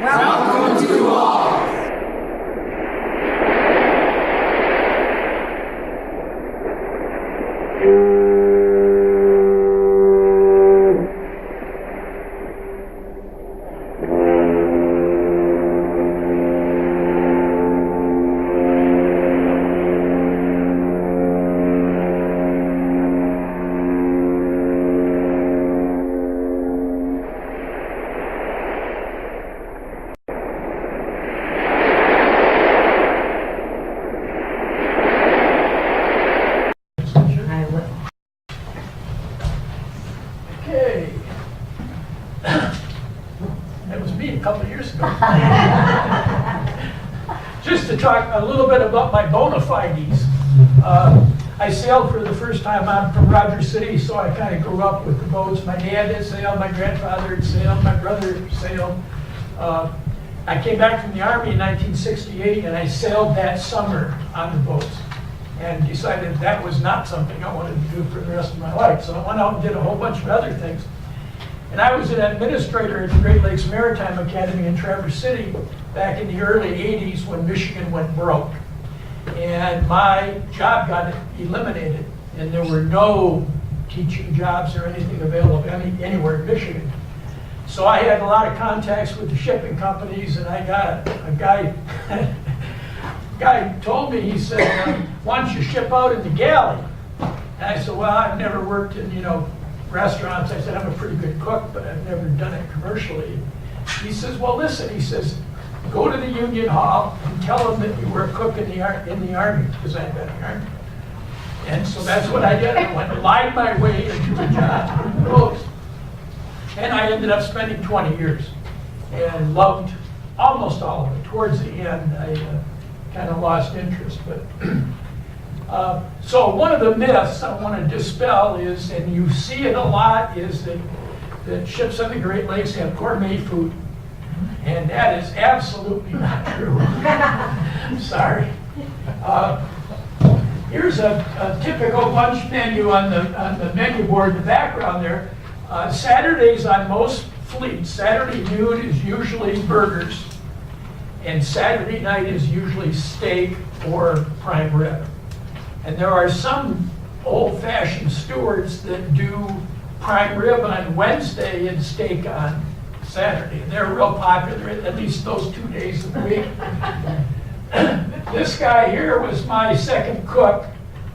Welcome to all. Just to talk a little bit about my bona fides. I sailed for the first time. I'm from Rogers City, so I kind of grew up with the boats. My dad had sailed, my grandfather had sailed, my brother sailed. I came back from the Army in 1968, and I sailed that summer on the boats and decided that was not something I wanted to do for the rest of my life. So I went out and did a whole bunch of other things. And I was an administrator at the Great Lakes Maritime Academy in Traverse City back in the early 80s when Michigan went broke. And my job got eliminated, and there were no teaching jobs or anything available anywhere in Michigan. So I had a lot of contacts with the shipping companies, and I got a guy told me, he said, why don't you ship out in the Galley? And I said, well, I've never worked in, restaurants. I said, I'm a pretty good cook, but I've never done it commercially. He says, well, listen, he says, go to the Union Hall and tell them that you were a cook in the Army, because I'd been in the Army. And so that's what I did. I went and lied my way into a job in the boats. And I ended up spending 20 years and loved almost all of it. Towards the end, I kind of lost interest. But so one of the myths I want to dispel is, and you see it a lot, is that ships on the Great Lakes have gourmet food. And that is absolutely not true. I'm sorry. Here's a typical lunch menu on the menu board in the background there. Saturdays on most fleets, Saturday noon is usually burgers, and Saturday night is usually steak or prime rib. And there are some old-fashioned stewards that do prime rib on Wednesday and steak on Saturday. They're real popular, at least those 2 days of the week. This guy here was my second cook.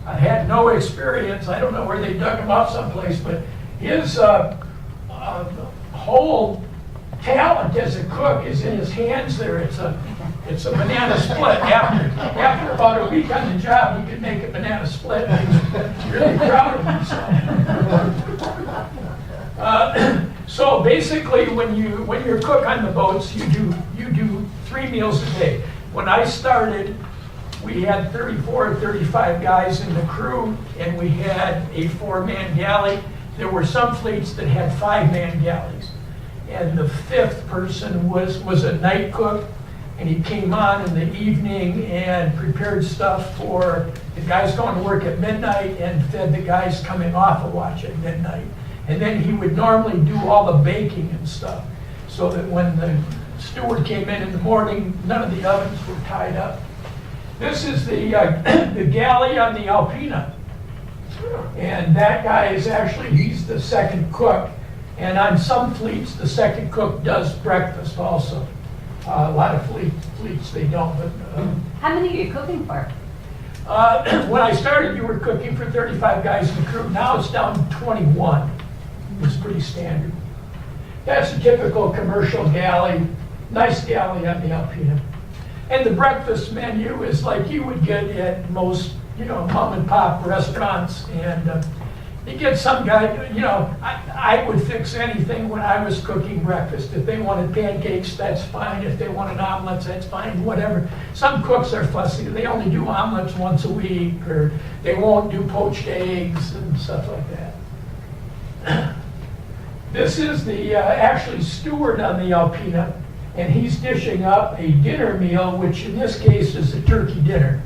I had no experience. I don't know where they dug him up someplace, but his whole talent as a cook is in his hands there. It's a banana split. After about a week on the job, he could make a banana split. He's really proud of himself. So basically, when you're a cook on the boats, you do 3 meals a day. When I started, we had 34 or 35 guys in the crew, and we had a 4-man galley. There were some fleets that had 5-man galleys. And the 5th person was a night cook, and he came on in the evening and prepared stuff for the guys going to work at midnight and fed the guys coming off a watch at midnight. And then he would normally do all the baking and stuff, so that when the steward came in the morning, none of the ovens were tied up. This is the galley on the Alpena. And that guy is he's the second cook. And on some fleets, the second cook does breakfast also. A lot of fleets, they don't. But, how many are you cooking for? When I started, you were cooking for 35 guys in the crew. Now it's down to 21. It's pretty standard. That's a typical commercial galley, nice galley on the Alpena. And the breakfast menu is like you would get at most, mom and pop restaurants. And you get some guy, I would fix anything when I was cooking breakfast. If they wanted pancakes, that's fine. If they wanted omelets, that's fine, whatever. Some cooks are fussy. They only do omelets once a week, or they won't do poached eggs and stuff like that. This is the actually steward on the Alpena, and he's dishing up a dinner meal, which in this case is a turkey dinner.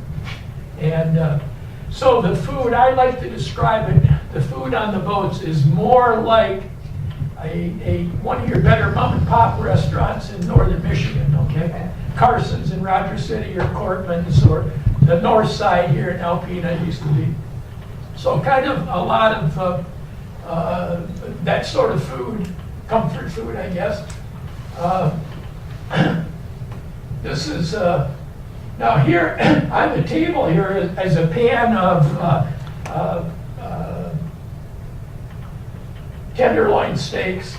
And so the food, I like to describe it, the food on the boats is more like one of your better mom and pop restaurants in northern Michigan. Carson's in Rogers City or Cortland's or the north side here in Alpena used to be. So kind of a lot of that sort of food, comfort food, I guess. This is, now here on the table here is a pan of tenderloin steaks,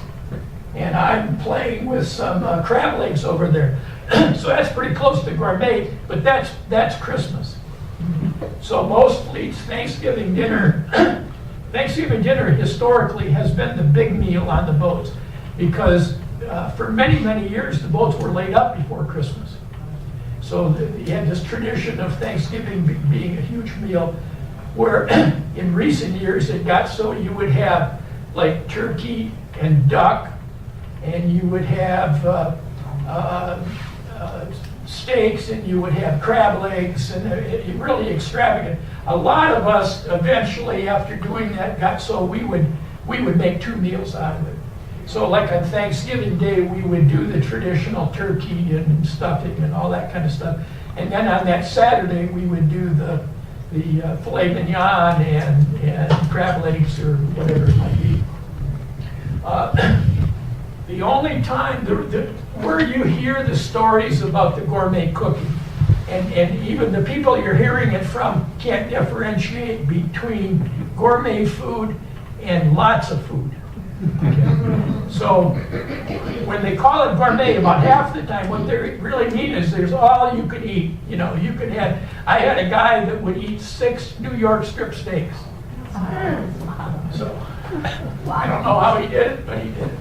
and I'm playing with some crab legs over there. So that's pretty close to gourmet, but that's Christmas. So mostly Thanksgiving dinner historically has been the big meal on the boats because for many, many years the boats were laid up before Christmas. So you had this tradition of Thanksgiving being a huge meal where in recent years it got so you would have like turkey and duck, and you would have steaks, and you would have crab legs, and really extravagant. A lot of us eventually, after doing that, got so we would make 2 meals out of it. So like on Thanksgiving Day, we would do the traditional turkey and stuffing and all that kind of stuff. And then on that Saturday, we would do the filet mignon and crab legs or whatever it might be. The only time where you hear the stories about the gourmet cooking, and even the people you're hearing it from can't differentiate between gourmet food and lots of food. Okay. So when they call it gourmet, about half the time what they really mean is there's all you could eat. You know, you could have, I had a guy that would eat 6 New York strip steaks. So I don't know how he did it, but he did it.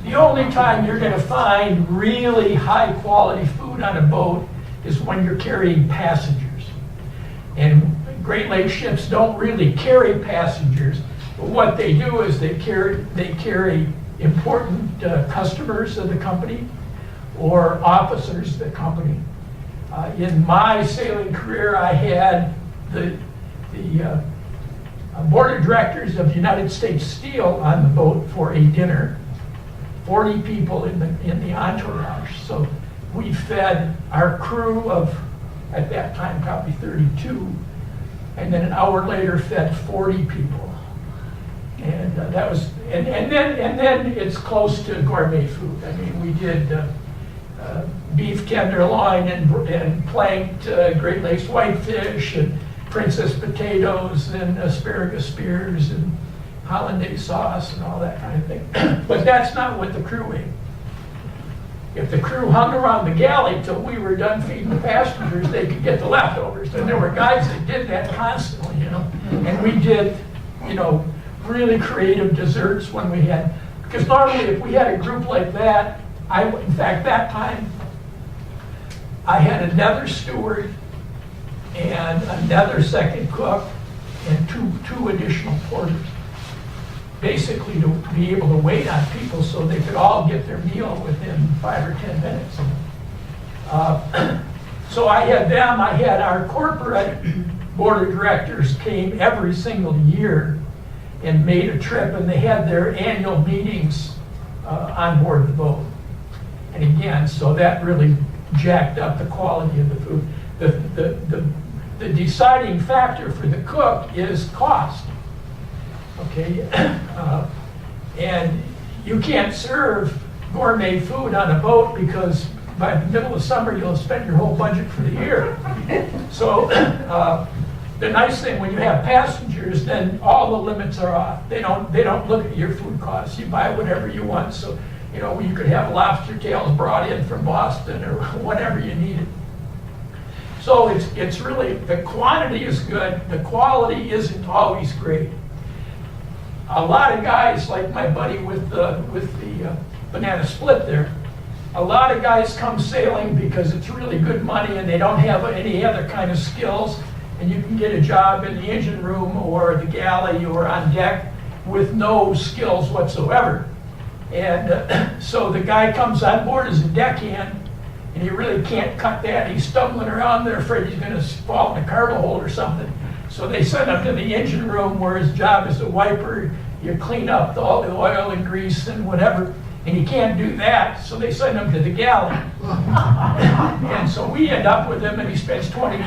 The only time you're going to find really high quality food on a boat is when you're carrying passengers. And Great Lakes ships don't really carry passengers, but what they do is they carry important customers of the company or officers of the company. In my sailing career, I had the board of directors of United States Steel on the boat for a dinner, 40 people in the entourage. So we fed our crew of, at that time, probably 32, and then an hour later fed 40 people. And that was, and then it's close to gourmet food. I mean, we did beef tenderloin and planked Great Lakes whitefish and princess potatoes and asparagus spears and hollandaise sauce and all that kind of thing. But that's not what the crew ate. If the crew hung around the galley till we were done feeding the passengers, they could get the leftovers. And there were guys that did that constantly, you know. And we did, you know, really creative desserts when we had, because normally if we had a group like that, in fact, that time, I had another steward and another second cook and two additional porters, basically to be able to wait on people so they could all get their meal within 5 or 10 minutes. So I had them, I had our corporate board of directors came every single year and made a trip, and they had their annual meetings on board the boat. And again, so that really jacked up the quality of the food. The deciding factor for the cook is cost. Okay, and you can't serve gourmet food on a boat because by the middle of summer you'll spend your whole budget for the year. So the nice thing when you have passengers, then all the limits are off. They don't look at your food costs. You buy whatever you want. So you know, you could have lobster tails brought in from Boston or whatever you needed. So it's really, the quantity is good, the quality isn't always great. A lot of guys, like my buddy with the banana split there, a lot of guys come sailing because it's really good money and they don't have any other kind of skills, and you can get a job in the engine room or the galley or on deck with no skills whatsoever. And so the guy comes on board as a deckhand, and he really can't cut that. He's stumbling around there, afraid he's going to fall in a cargo hold or something. So they send him to the engine room where his job is a wiper. You clean up all the oil and grease and whatever, And he can't do that, so they send him to the galley. And so we end up with him, and he spends 20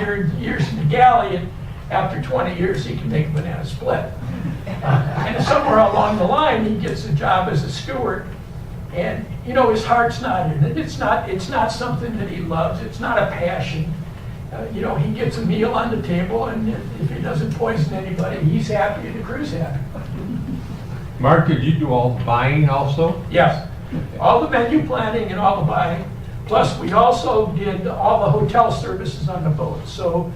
years in the galley, and after 20 years, he can make a banana split. And somewhere along the line, he gets a job as a steward. And, you know, his heart's not in it. It's not something that he loves. It's not a passion. You know, he gets a meal on the table, and if he doesn't poison anybody, he's happy and the crew's happy. Mark, did you do all the buying also? Yes, all the menu planning and all the buying. Plus, we also did all the hotel services on the boat. So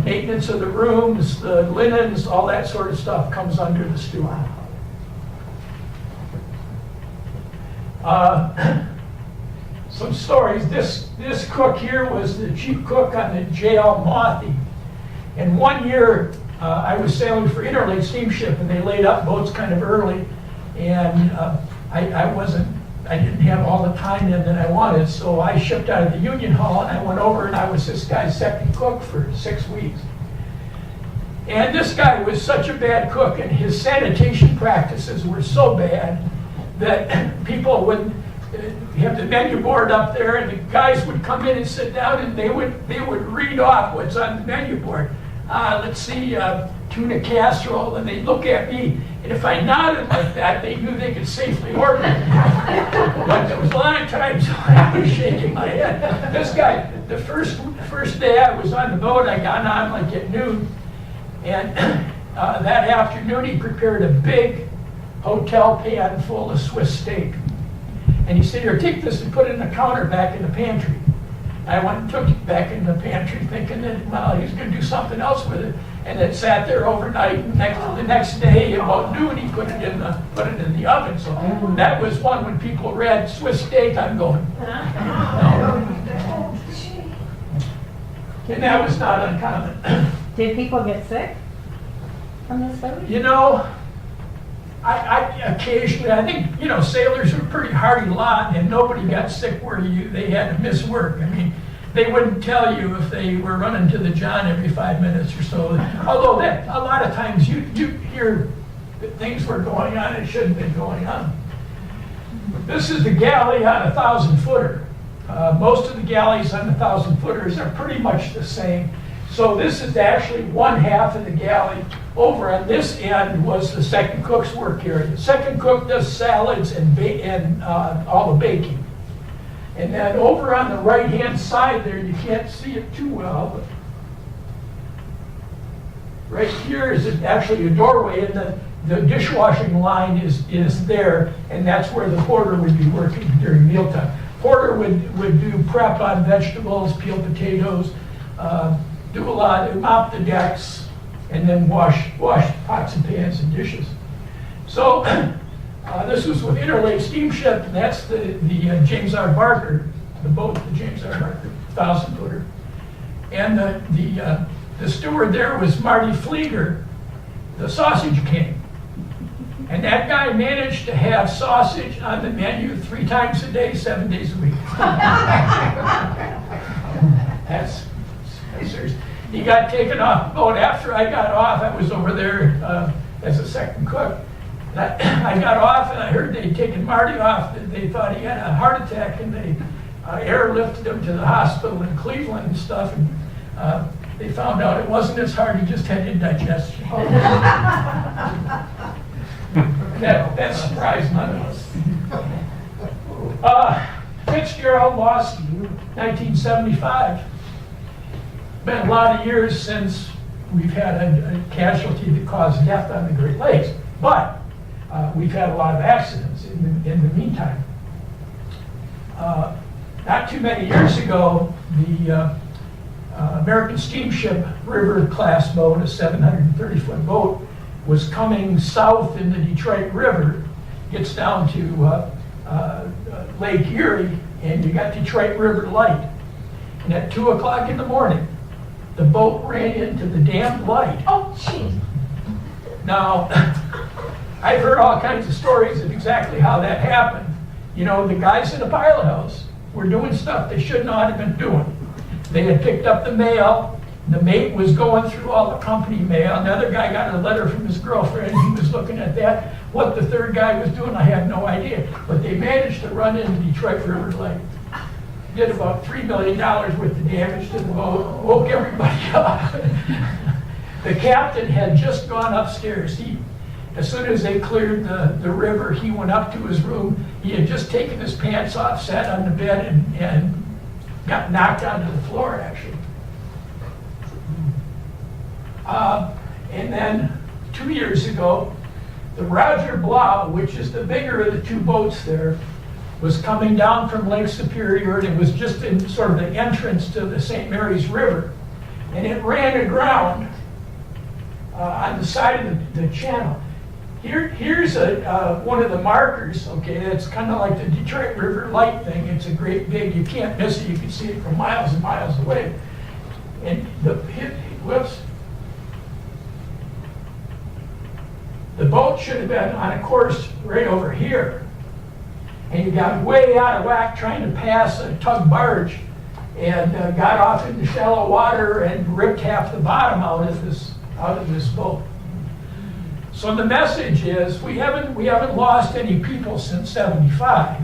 maintenance of the rooms, the linens, all that sort of stuff comes under the steward. Some stories. This cook here was the chief cook on the JL Mothi. And one year, I was sailing for Interlake Steamship, and they laid up boats kind of early, and I didn't have all the time in that I wanted, so I shipped out of the Union Hall, and I went over, and I was this guy's second cook for 6 weeks. And this guy was such a bad cook, and his sanitation practices were so bad that people would have the menu board up there, and the guys would come in and sit down, and they would read off what's on the menu board. Let's see, tuna casserole, and they'd look at me, and if I nodded like that, they knew they could safely order it. But there was a lot of times I was shaking my head. This guy, the first day I was on the boat, I got on like at noon, and that afternoon he prepared a big hotel pan full of Swiss steak. And he said, here, take this and put it in the counter back in the pantry. I went and took it back in the pantry thinking that, well, he was going to do something else with it. And it sat there overnight. And the next day, about noon, he put it in the oven. So that was one when people read Swiss steak, I'm going, no. And that was not uncommon. Did people get sick from this food? You know, I occasionally, I think, you know, sailors are a pretty hardy lot, and nobody got sick where they had to miss work. I mean, they wouldn't tell you if they were running to the John every 5 minutes or so. Although that a lot of times you hear that things were going on that shouldn't have been going on. This is the galley on a 1,000-footer. Most of the galleys on the 1,000-footers are pretty much the same. So this is actually one half of the galley. Over on this end was the second cook's work area. The second cook does salads and all the baking. And then over on the right-hand side there, you can't see it too well, but right here is actually a doorway, and the dishwashing line is there, and that's where the porter would be working during mealtime. Porter would do prep on vegetables, peel potatoes, do a lot, mop the decks, and then wash pots and pans and dishes. So this was with Interlake Steamship, and that's the James R. Barker, the boat, the James R. Barker 1,000-footer. And the steward there was Marty Flieger, the sausage king. And that guy managed to have sausage on the menu 3 times a day, 7 days a week. That's serious. He got taken off the boat. After I got off, I was over there as a second cook. And I got off, and I heard they'd taken Marty off. They thought he had a heart attack, and they airlifted him to the hospital in Cleveland and stuff. And they found out it wasn't his heart; he just had indigestion. That surprised none of us. Fitzgerald lost 1975. Been a lot of years since we've had a casualty that caused death on the Great Lakes, but we've had a lot of accidents in the meantime. Not too many years ago, the American Steamship River class boat, a 730-foot boat, was coming south in the Detroit River, gets down to Lake Erie, and you got Detroit River Light. And at 2 o'clock in the morning, the boat ran into the damn light. Oh, jeez. Now, I've heard all kinds of stories of exactly how that happened. You know, the guys in the pilot house were doing stuff they should not have been doing. They had picked up the mail, The mate was going through all the company mail, and the other guy got a letter from his girlfriend, he was looking at that. What the third guy was doing, I have no idea. But they managed to run into Detroit River Lake. Did about $3 million worth of damage to the boat, woke everybody up. The captain had just gone upstairs. As soon as they cleared the river, he went up to his room. He had just taken his pants off, sat on the bed, and got knocked onto the floor, actually. And then 2 years ago, the Roger Plow, which is the bigger of the two boats there, was coming down from Lake Superior, and it was just in sort of the entrance to the St. Mary's River. And it ran aground on the side of the channel. Here's one of the markers, okay, it's kind of like the Detroit River Light thing. It's a great big, you can't miss it, you can see it from miles and miles away. And the boat should have been on a course right over here. And you got way out of whack trying to pass a tug barge and got off into shallow water and ripped half the bottom out of this boat. So the message is we haven't lost any people since '75,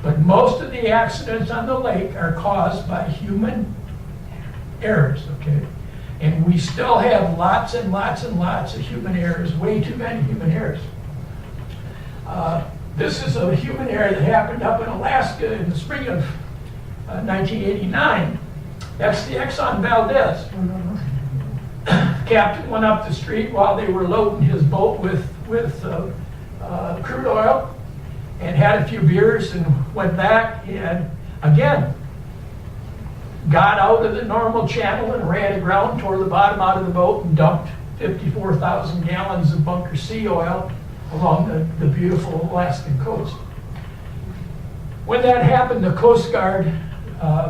but most of the accidents on the lake are caused by human errors, okay? And we still have lots and lots and lots of human errors, way too many human errors. This is a human error that happened up in Alaska in the spring of 1989. That's the Exxon Valdez. Captain went up the street while they were loading his boat with crude oil and had a few beers and went back and again got out of the normal channel and ran aground, tore the bottom out of the boat and dumped 54,000 gallons of bunker sea oil along the beautiful Alaskan coast. When that happened, the Coast Guard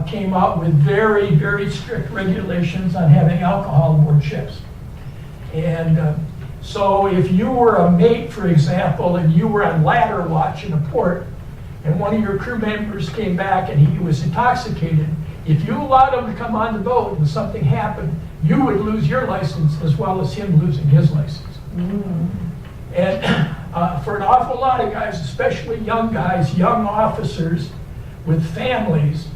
came out with very, very strict regulations on having alcohol aboard ships. And so if you were a mate, for example, and you were on ladder watch in a port, and one of your crew members came back and he was intoxicated, if you allowed him to come on the boat and something happened, you would lose your license as well as him losing his license. And for an awful lot of guys, especially young guys, young officers with families,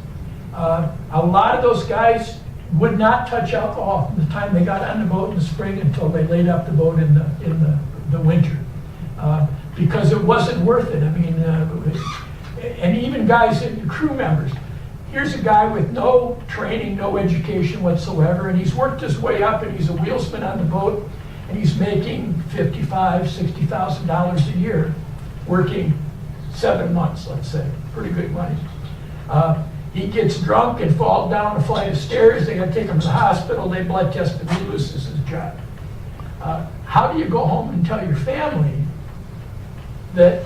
a lot of those guys would not touch alcohol from the time they got on the boat in the spring until they laid up the boat in the winter, because it wasn't worth it. I mean, and even guys, crew members. Here's a guy with no training, no education whatsoever, and he's worked his way up, and he's a wheelsman on the boat, and he's making $55,000, $60,000 a year, working 7 months, let's say. Pretty good money. He gets drunk and falls down a flight of stairs. They got to take him to the hospital. They blood test him. He loses his job. How do you go home and tell your family that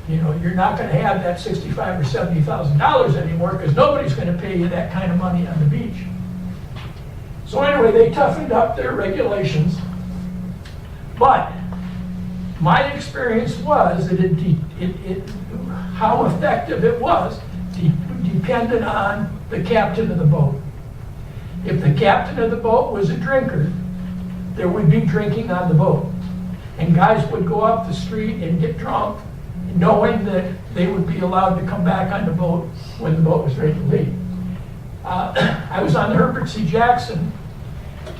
you're not going to have that $65,000 or $70,000 anymore because nobody's going to pay you that kind of money on the beach? So anyway, they toughened up their regulations. But my experience was that how effective it was depended on the captain of the boat. If the captain of the boat was a drinker, there would be drinking on the boat. And guys would go up the street and get drunk, knowing that they would be allowed to come back on the boat when the boat was ready to leave. I was on the Herbert C Jackson,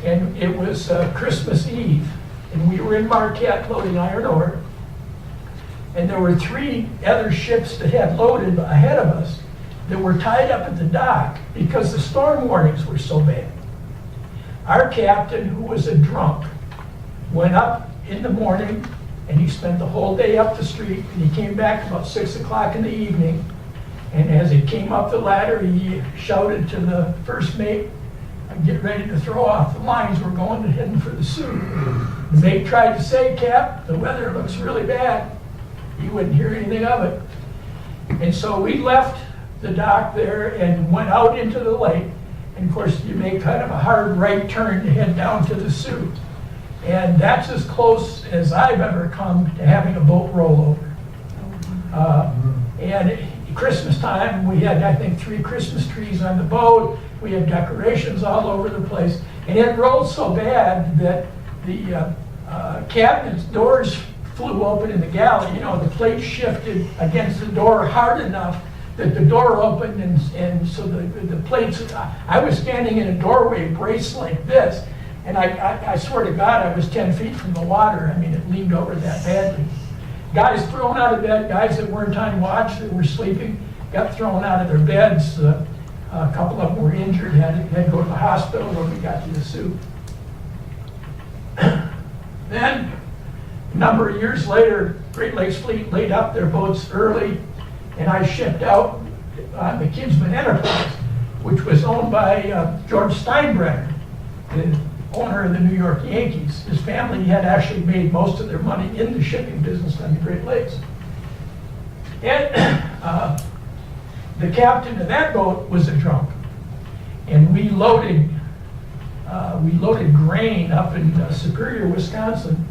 and it was Christmas Eve, and we were in Marquette loading iron ore, and there were 3 other ships that had loaded ahead of us that were tied up at the dock because the storm warnings were so bad. Our captain, who was a drunk, went up in the morning and he spent the whole day up the street, and he came back about 6 o'clock in the evening, and as he came up the ladder, he shouted to the first mate, "Get ready to throw off the lines, we're going to heading for the Sioux." The mate tried to say, "Cap, the weather looks really bad." He wouldn't hear anything of it. And so we left the dock there and went out into the lake. And of course, you make kind of a hard right turn to head down to the Sioux. And that's as close as I've ever come to having a boat roll over. And at Christmas time, we had, I think, 3 Christmas trees on the boat. We had decorations all over the place. And it rolled so bad that the cabinet's doors flew open in the galley. You know, the plate shifted against the door hard enough that the door opened, and so the plates, I was standing in a doorway braced like this, and I swear to God, I was 10 feet from the water. I mean, it leaned over that badly. Guys thrown out of bed, guys that weren't on watch, that were sleeping, got thrown out of their beds. A couple of them were injured, had to go to the hospital when we got to the soup. Then, a number of years later, Great Lakes Fleet laid up their boats early, and I shipped out on the Kinsman Enterprise, which was owned by George Steinbrenner, the owner of the New York Yankees. His family had actually made most of their money in the shipping business on the Great Lakes. And the captain of that boat was a drunk, and we loaded grain up in Superior, Wisconsin.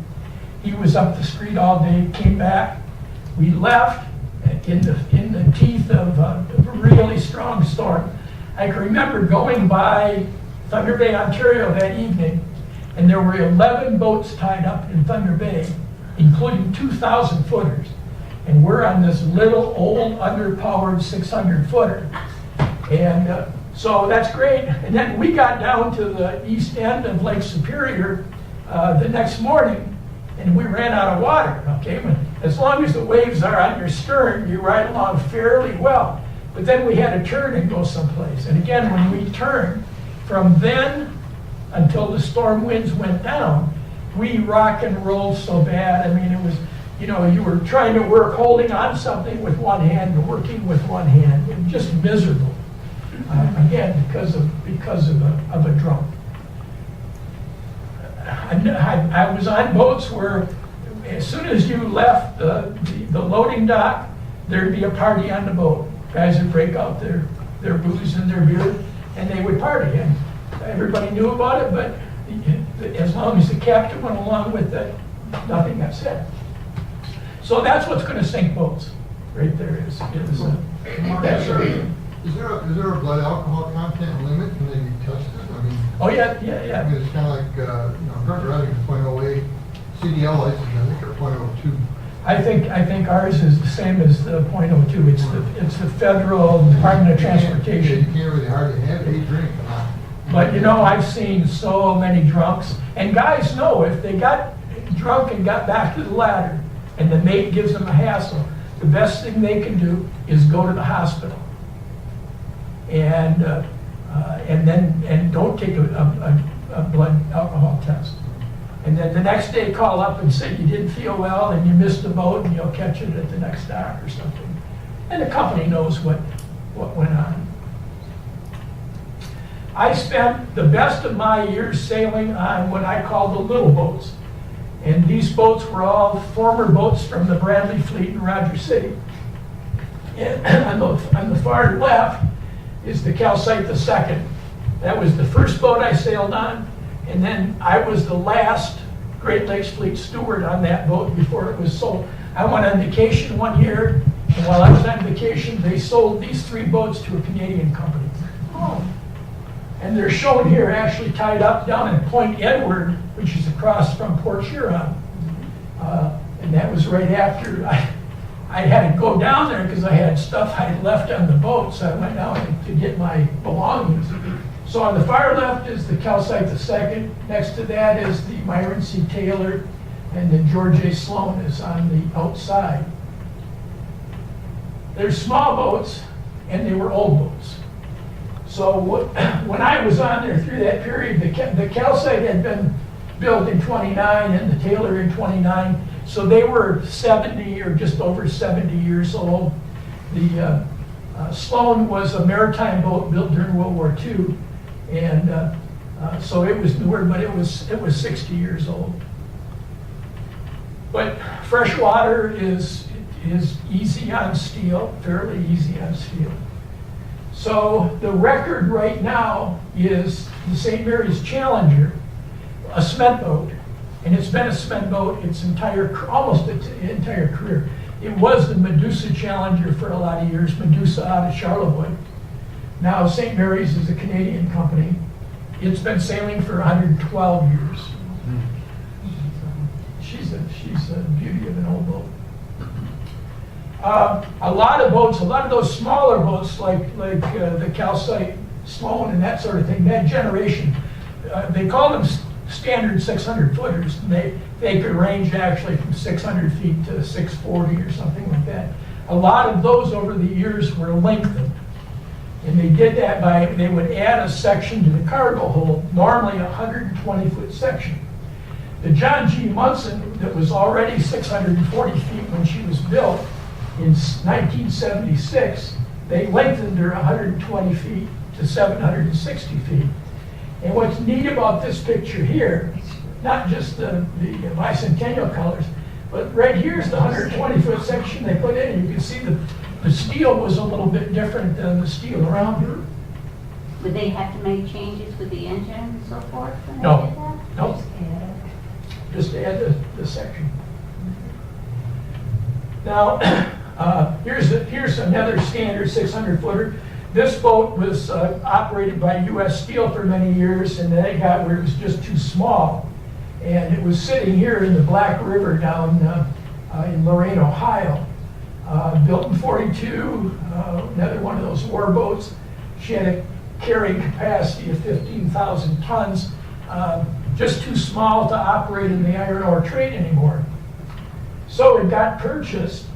He was up the street all day, came back. We left in the teeth of a really strong storm. I can remember going by Thunder Bay, Ontario that evening, and there were 11 boats tied up in Thunder Bay, including 2,000 footers. And we're on this little old underpowered 600 footer. And so that's great. And then we got down to the east end of Lake Superior the next morning, and we ran out of water, okay? As long as the waves are on your stern, you ride along fairly well. But then we had to turn and go someplace. And again, when we turned, from then until the storm winds went down, we rock and rolled so bad. I mean, it was, you know, you were trying to work, holding on something with one hand and working with one hand. It was just miserable. Again, because of a drunk. I was on boats where as soon as you left the loading dock, there'd be a party on the boat. Guys would break out their booze and their beer, and they would party. And everybody knew about it, but as long as the captain went along with it, nothing got said. So that's what's going to sink boats, right there. Is there a blood alcohol content limit? Can they be tested? I mean, oh yeah. I mean, it's kind of like drunk driving is 0.08. CDL license, I think, are 0.02. I think ours is the same as the .02. It's the federal Department of Transportation. You can't really hardly have a drink. But you know, I've seen so many drunks, and guys know if they got drunk and got back to the ladder, and the mate gives them a hassle, the best thing they can do is go to the hospital, and then don't take a blood alcohol test. And then the next day call up and say you didn't feel well and you missed the boat and you'll catch it at the next dock or something. And the company knows what went on. I spent the best of my years sailing on what I call the little boats. And these boats were all former boats from the Bradley fleet in Rogers City. And on the far left is the Calcite II. That was the first boat I sailed on. And then I was the last Great Lakes Fleet steward on that boat before it was sold. I went on vacation one year, and while I was on vacation, they sold these 3 boats to a Canadian company. Oh. And they're shown here actually tied up down in Point Edward, which is across from Port Huron. And that was right after I had to go down there because I had stuff I had left on the boat, so I went down to get my belongings. So on the far left is the Calcite II. Next to that is the Myron C. Taylor, and the George A. Sloane is on the outside. They're small boats, and they were old boats. So when I was on there through that period, the Calcite had been built in 29 and the Taylor in 29, so they were 70 or just over 70 years old. The Sloane was a maritime boat built during World War II. And so it was newer, but it was 60 years old. But freshwater is easy on steel, fairly easy on steel. So the record right now is the St. Mary's Challenger, a cement boat, and it's been a cement boat almost its entire career. It was the Medusa Challenger for a lot of years, Medusa out of Charlevoix. Now St. Mary's is a Canadian company. It's been sailing for 112 years. She's a beauty of an old boat. A lot of boats, a lot of those smaller boats like the Calcite, Sloane, and that sort of thing, that generation, they call them standard 600 footers. They could range actually from 600 feet to 640 or something like that. A lot of those over the years were lengthened. And they did that by, they would add a section to the cargo hold, normally a 120-foot section. The John G Munson, that was already 640 feet when she was built in 1976, they lengthened her 120 feet to 760 feet. And what's neat about this picture here, not just the bicentennial colors, but right here's the 120-foot section they put in, and you can see the steel was a little bit different than the steel around here. Would they have to make changes with the engine and so forth when they No. did that? Nope. Just add the section. Now, here's another standard 600-footer. This boat was operated by U.S. Steel for many years, and they got where it was just too small. And it was sitting here in the Black River down in Lorain, Ohio. Built in 42, another one of those war boats. She had a carrying capacity of 15,000 tons. Just too small to operate in the iron ore trade anymore. So it got purchased,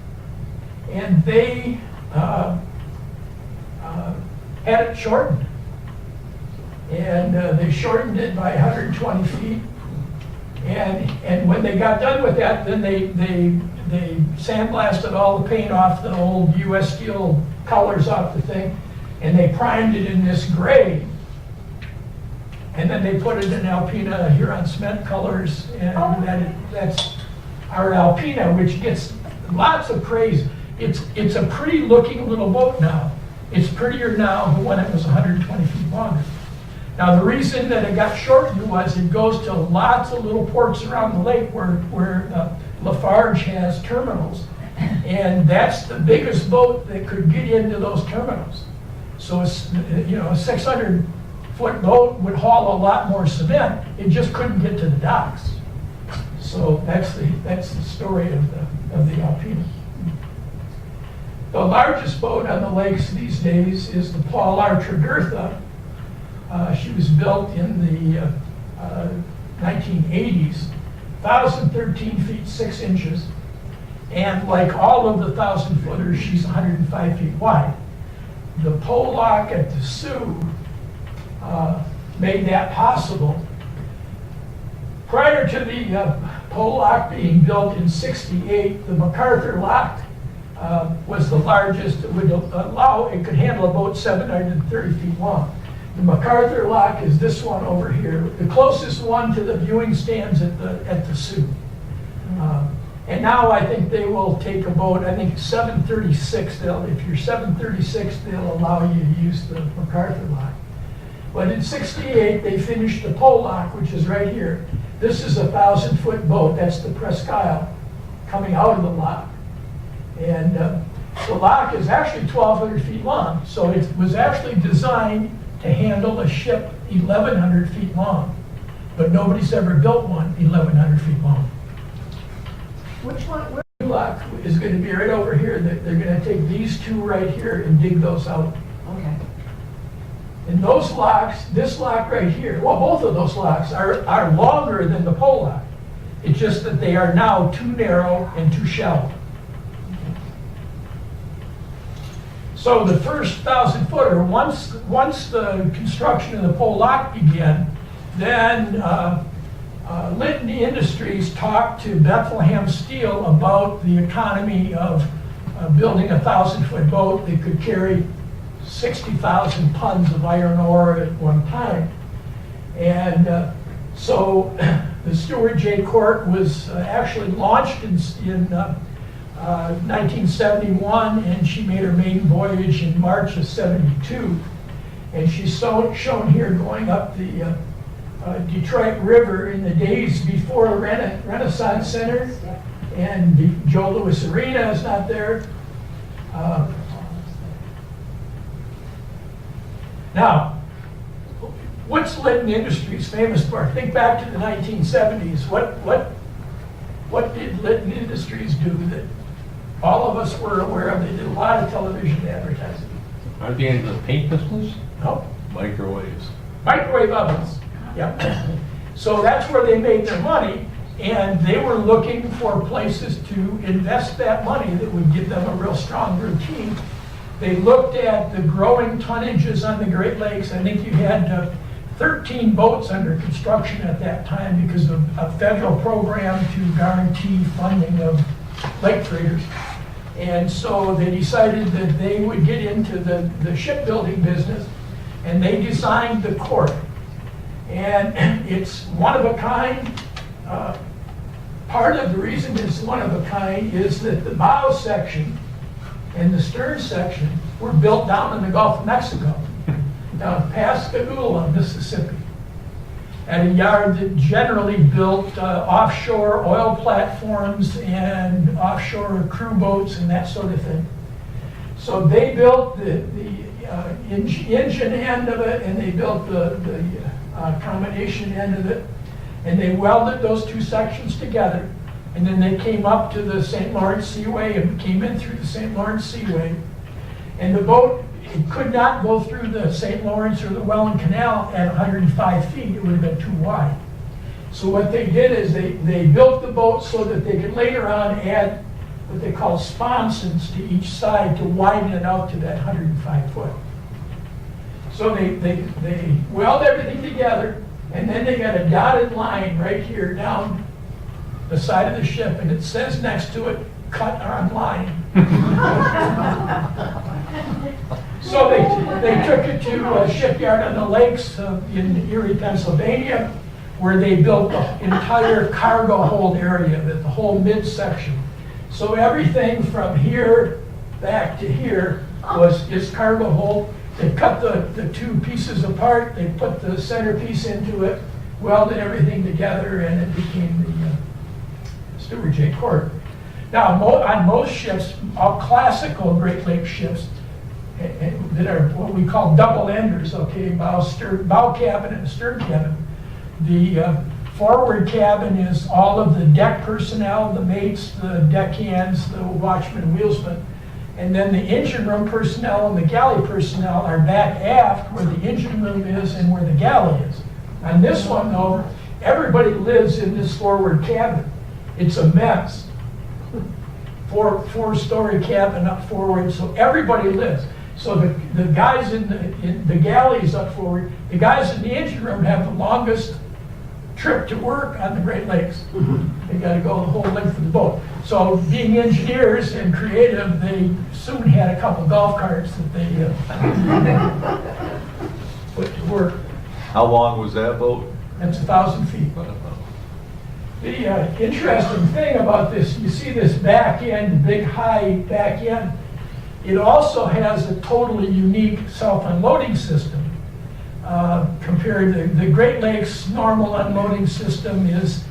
and they had it shortened. And they shortened it by 120 feet. And when they got done with that, then they sandblasted all the paint off the old U.S. Steel colors off the thing, and they primed it in this gray. And then they put it in Alpena Huron cement colors, and that's our Alpena, which gets lots of praise. It's a pretty looking little boat now. It's prettier now than when it was 120 feet longer. Now the reason that it got shortened was it goes to lots of little ports around the lake where Lafarge has terminals, and that's the biggest boat that could get into those terminals. So it's, a 600-foot boat would haul a lot more cement. It just couldn't get to the docks. So that's the story of the Alpena. The largest boat on the lakes these days is the Paul Archer Bertha. She was built in the 1980s, 1,013 feet 6 inches, and like all of the 1,000-footers, she's 105 feet wide. The pole lock at the Sioux made that possible. Prior to the pole lock being built in '68, the MacArthur lock was the largest. It would allow, it could handle a boat 730 feet long. The MacArthur lock is this one over here, the closest one to the viewing stands at the Sioux. And now I think they will take a boat, I think 736, if you're 736, they'll allow you to use the MacArthur lock. But in '68, they finished the pole lock, which is right here. This is a 1,000-foot boat, that's the Presque Isle, coming out of the lock. And the lock is actually 1,200 feet long, so it was actually designed to handle a ship 1,100 feet long. But nobody's ever built one 1,100 feet long. Which one? The lock is going to be right over here. They're going to take these two right here and dig those out. Okay. And those locks, this lock right here, well, both of those locks are longer than the pole lock. It's just that they are now too narrow and too shallow. So the first 1,000-footer, once the construction of the pole lock began, then Litton Industries talked to Bethlehem Steel about the economy of building a 1,000-foot boat that could carry 60,000 tons of iron ore at one time. And so the Stewart J Court was actually launched in 1971, and she made her maiden voyage in March of '72. And she's shown here going up the Detroit River in the days before Renaissance Center, and Joe Louis Arena is not there. Now, What's Litton Industries famous for? Think back to the 1970s. What did Litton Industries do that all of us were aware of? They did a lot of television advertising. Aren't they into the paint business? No? Microwaves. Microwave ovens. Yep. So that's where they made their money, and they were looking for places to invest that money that would give them a real strong routine. They looked at the growing tonnages on the Great Lakes. I think you had 13 boats under construction at that time because of a federal program to guarantee funding of lake freighters. And so they decided that they would get into the shipbuilding business, and they designed the court. And it's one of a kind. Part of the reason it's one of a kind is that the bow section and the stern section were built down in the Gulf of Mexico, down past Pascagoula, Mississippi, at a yard that generally built offshore oil platforms and offshore crew boats and that sort of thing. So they built the engine end of it, and they built the combination end of it, and they welded those two sections together, and then they came up to the St. Lawrence Seaway and came in through the St. Lawrence Seaway. And the boat, it could not go through the St. Lawrence or the Welland Canal at 105 feet. It would have been too wide. So what they did is they built the boat so that they could later on add what they call sponsons to each side to widen it out to that 105 foot. So they weld everything together, and then they got a dotted line right here down the side of the ship, and it says next to it, "Cut on line." So they took it to a shipyard on the lakes in Erie, Pennsylvania, where they built the entire cargo hold area, the whole midsection. So everything from here back to here is cargo hold. They cut the two pieces apart, they put the centerpiece into it, welded everything together, and it became the Stewart J Court. Now, on most ships, all classical Great Lakes ships that are what we call double enders, okay, bow cabin and stern cabin. The forward cabin is all of the deck personnel, the mates, the deckhands, the watchmen, wheelsmen. And then the engine room personnel and the galley personnel are back aft where the engine room is and where the galley is. On this one, though, everybody lives in this forward cabin. It's a mess. Four-story cabin up forward, so everybody lives. So the guys in the galleys up forward, the guys in the engine room have the longest trip to work on the Great Lakes. They got to go the whole length of the boat. So being engineers and creative, they soon had a couple golf carts that they put to work. How long was that boat? That's 1,000 feet. The interesting thing about this, you see this back end, big high back end, it also has a totally unique self-unloading system. Compared to the Great Lakes normal unloading system is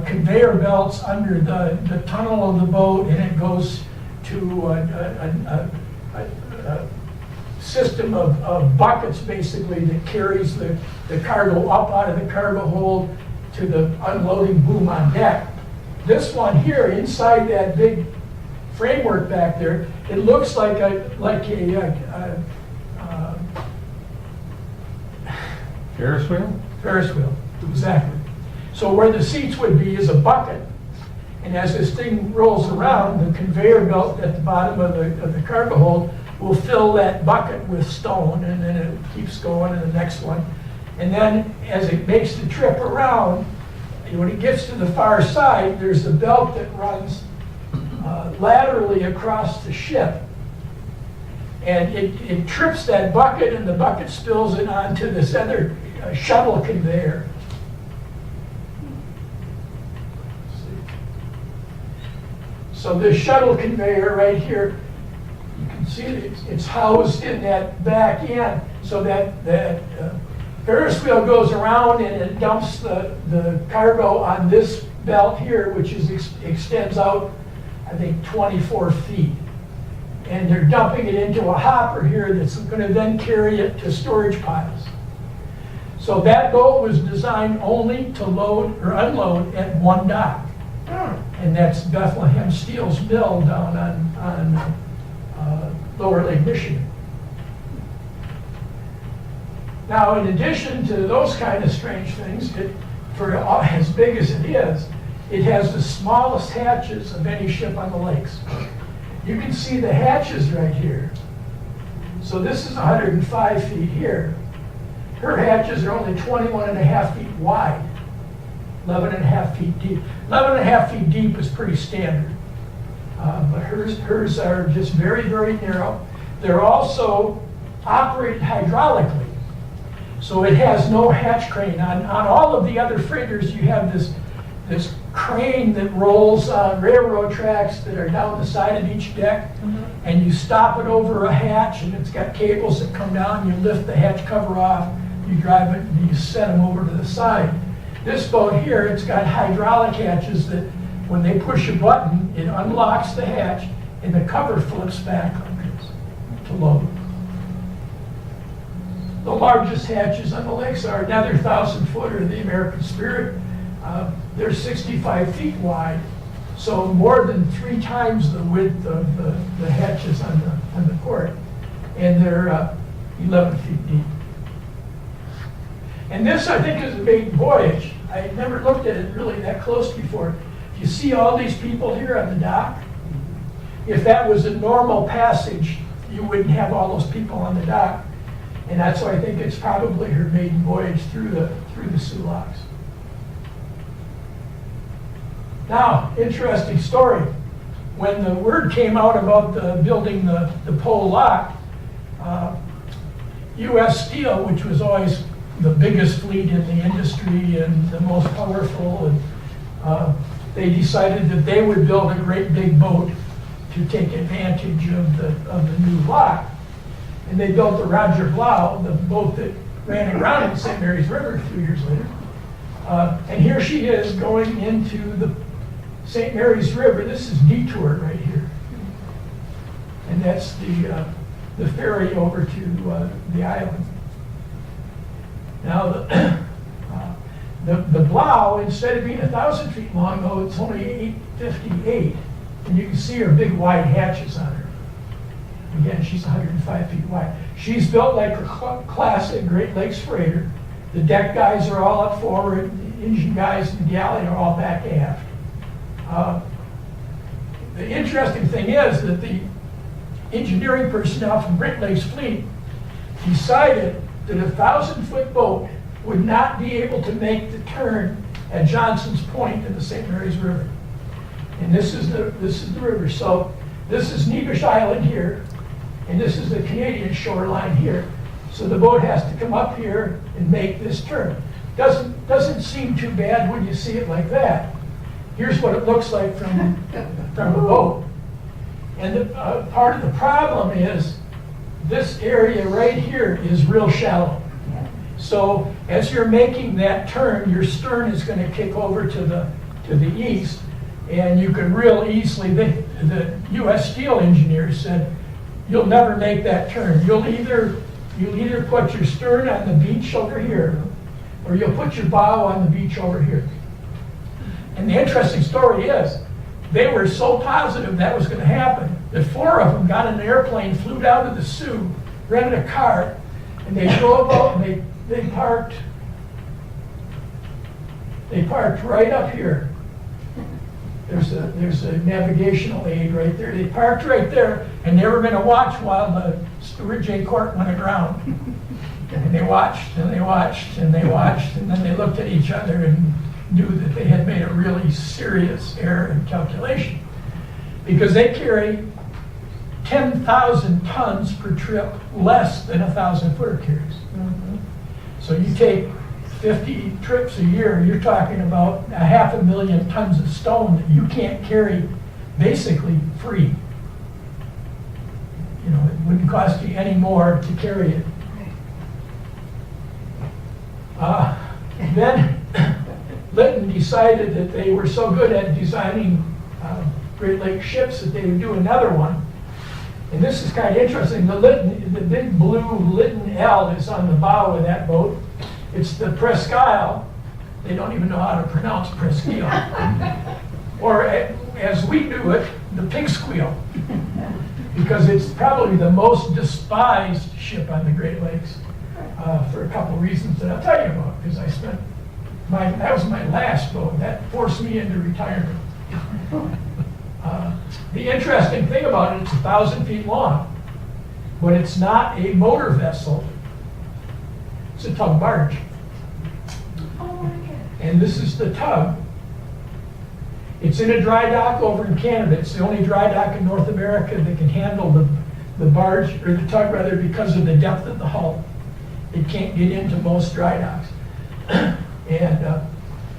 conveyor belts under the tunnel of the boat, and it goes to a system of buckets basically that carries the cargo up out of the cargo hold to the unloading boom on deck. This one here, inside that big framework back there, it looks like a Ferris wheel? Ferris wheel, exactly. So where the seats would be is a bucket, and as this thing rolls around, the conveyor belt at the bottom of the cargo hold will fill that bucket with stone, and then it keeps going to the next one. And then as it makes the trip around, when it gets to the far side, there's a belt that runs laterally across the ship. And it trips that bucket, and the bucket spills it onto this other shuttle conveyor. So this shuttle conveyor right here, you can see it's housed in that back end. So that Ferris wheel goes around and it dumps the cargo on this belt here, which extends out, I think, 24 feet. And they're dumping it into a hopper here that's going to then carry it to storage piles. So that boat was designed only to load or unload at one dock. And that's Bethlehem Steel's mill down on Lower Lake, Michigan. Now, in addition to those kind of strange things, for as big as it has the smallest hatches of any ship on the lakes. You can see the hatches right here. So this is 105 feet here. Her hatches are only 21 and a half feet wide, 11 and a half feet deep. 11 and a half feet deep is pretty standard. But hers are just very, very narrow. They're also operated hydraulically. So it has no hatch crane. On all of the other freighters, you have this crane that rolls on railroad tracks that are down the side of each deck, and you stop it over a hatch, and it's got cables that come down, you lift the hatch cover off, you drive it, and you set them over to the side. This boat here, it's got hydraulic hatches that when they push a button, it unlocks the hatch, and the cover flips back like this to load. The largest hatches on the lakes are another 1,000-footer, the American Spirit. They're 65 feet wide, so more than 3 times the width of the hatches on the port, and they're 11 feet deep. And this, I think, is a maiden voyage. I had never looked at it really that close before. You see all these people here on the dock? If that was a normal passage, you wouldn't have all those people on the dock. And that's why I think it's probably her maiden voyage through the Soo Locks. Now, interesting story. When the word came out about building the pole lock, U.S. Steel, which was always the biggest fleet in the industry and the most powerful, and they decided that they would build a great big boat to take advantage of the new lock. And they built the Roger Plow, the boat that ran aground in St. Mary's River a few years later. And here she is going into the St. Mary's River. This is Detour right here. And that's the ferry over to the island. Now, the plow, instead of being 1,000 feet long, though, it's only 858. And you can see her big wide hatches on her. Again, she's 105 feet wide. She's built like a classic Great Lakes freighter. The deck guys are all up forward. The engine guys in the galley are all back aft. The interesting thing is that the engineering personnel from Great Lakes Fleet decided that a 1,000-foot boat would not be able to make the turn at Johnson's Point in the St. Mary's River. And this is the river. So this is Negus Island here, and this is the Canadian shoreline here. So the boat has to come up here and make this turn. Doesn't seem too bad when you see it like that. Here's what it looks like from a boat. And part of the problem is this area right here is real shallow. So as you're making that turn, your stern is going to kick over to the east, and you can real easily, the U.S. Steel engineers said, you'll never make that turn. You'll either put your stern on the beach over here, or you'll put your bow on the beach over here. And the interesting story is, they were so positive that was going to happen that 4 of them got in an airplane, flew down to the Sioux, rented a car, and they drove out and they parked right up here. There's a navigational aid right there. They parked right there, and they were going to watch while the Stewart J Court went aground. And they watched, and they watched, and they watched, and then they looked at each other and knew that they had made a really serious error in calculation. Because they carry 10,000 tons per trip less than a 1,000-footer carries. So you take 50 trips a year, you're talking about 500,000 tons of stone that you can't carry basically free. You know, it wouldn't cost you any more to carry it. Then Litton decided that they were so good at designing Great Lakes ships that they would do another one. And this is kind of interesting. The big blue Litton L is on the bow of that boat. It's the Presque Isle. They don't even know how to pronounce Presque Isle. Or as we do it, the pig squeal. Because it's probably the most despised ship on the Great Lakes for a couple reasons that I'll tell you about. Because that was my last boat. That forced me into retirement. The interesting thing about it, it's 1,000 feet long, but it's not a motor vessel. It's a tug barge. And this is the tug. It's in a dry dock over in Canada. It's the only dry dock in North America that can handle the barge, or the tug rather, because of the depth of the hull. It can't get into most dry docks. And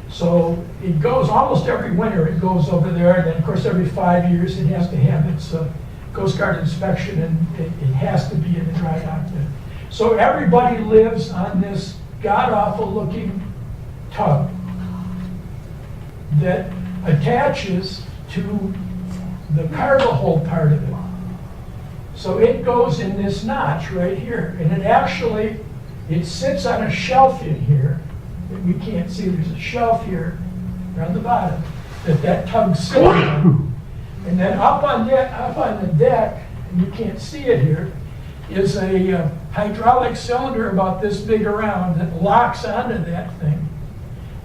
so it goes almost every winter, it goes over there. And then, of course, every 5 years it has to have its Coast Guard inspection, and it has to be in the dry dock there. So everybody lives on this god-awful looking tug that attaches to the cargo hold part of it. So it goes in this notch right here, and it sits on a shelf in here that we can't see. There's a shelf here around the bottom that tug sits on. And then up on the deck, and you can't see it here, is a hydraulic cylinder about this big around that locks onto that thing.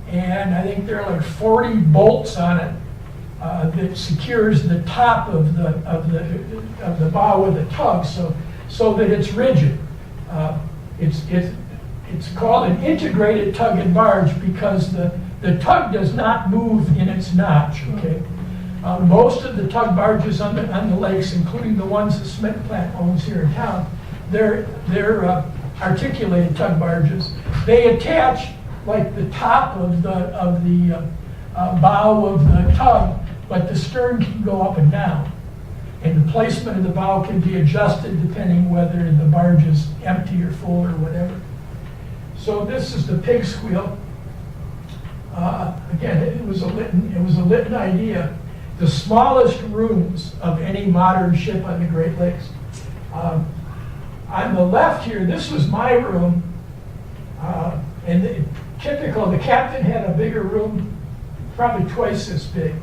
And I think there are like 40 bolts on it that secures the top of the bow of the tug, so that it's rigid. It's called an integrated tug and barge because the tug does not move in its notch. Okay, most of the tug barges on the lakes, including the ones that Smith Plant owns here in town, they're articulated tug barges. They attach like the top of the bow of the tug, but the stern can go up and down. And the placement of the bow can be adjusted depending whether the barge is empty or full or whatever. So this is the pig squeal. Again, it was a Litton idea. The smallest rooms of any modern ship on the Great Lakes. On the left here, this was my room, and the captain had a bigger room, probably twice this big.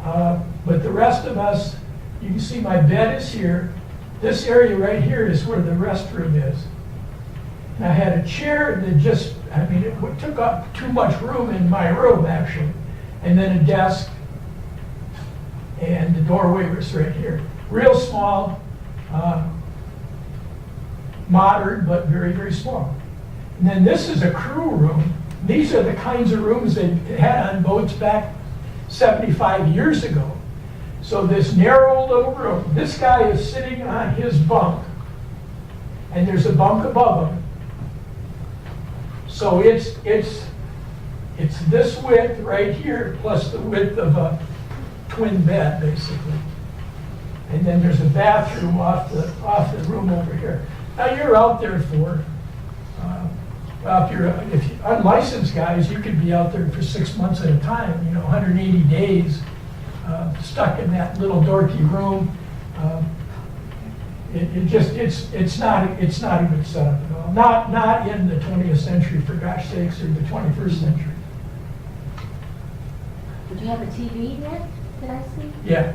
But the rest of us, you can see my bed is here. This area right here is where the restroom is. And I had a chair that it took up too much room in my room, actually. And then a desk, and the doorway was right here. Real small, modern, but very, very small. And then this is a crew room. These are the kinds of rooms they had on boats back 75 years ago. So this narrow little room, this guy is sitting on his bunk, and there's a bunk above him. So it's this width right here plus the width of a twin bed, basically. And then there's a bathroom off the room over here. Now you're out there for, if you're unlicensed guys, you could be out there for 6 months at a time, 180 days, stuck in that little dorky room. It's not a good setup at all. Not in the 20th century, for gosh sakes, or the 21st century. Did you have a TV there? Did I see? Yeah.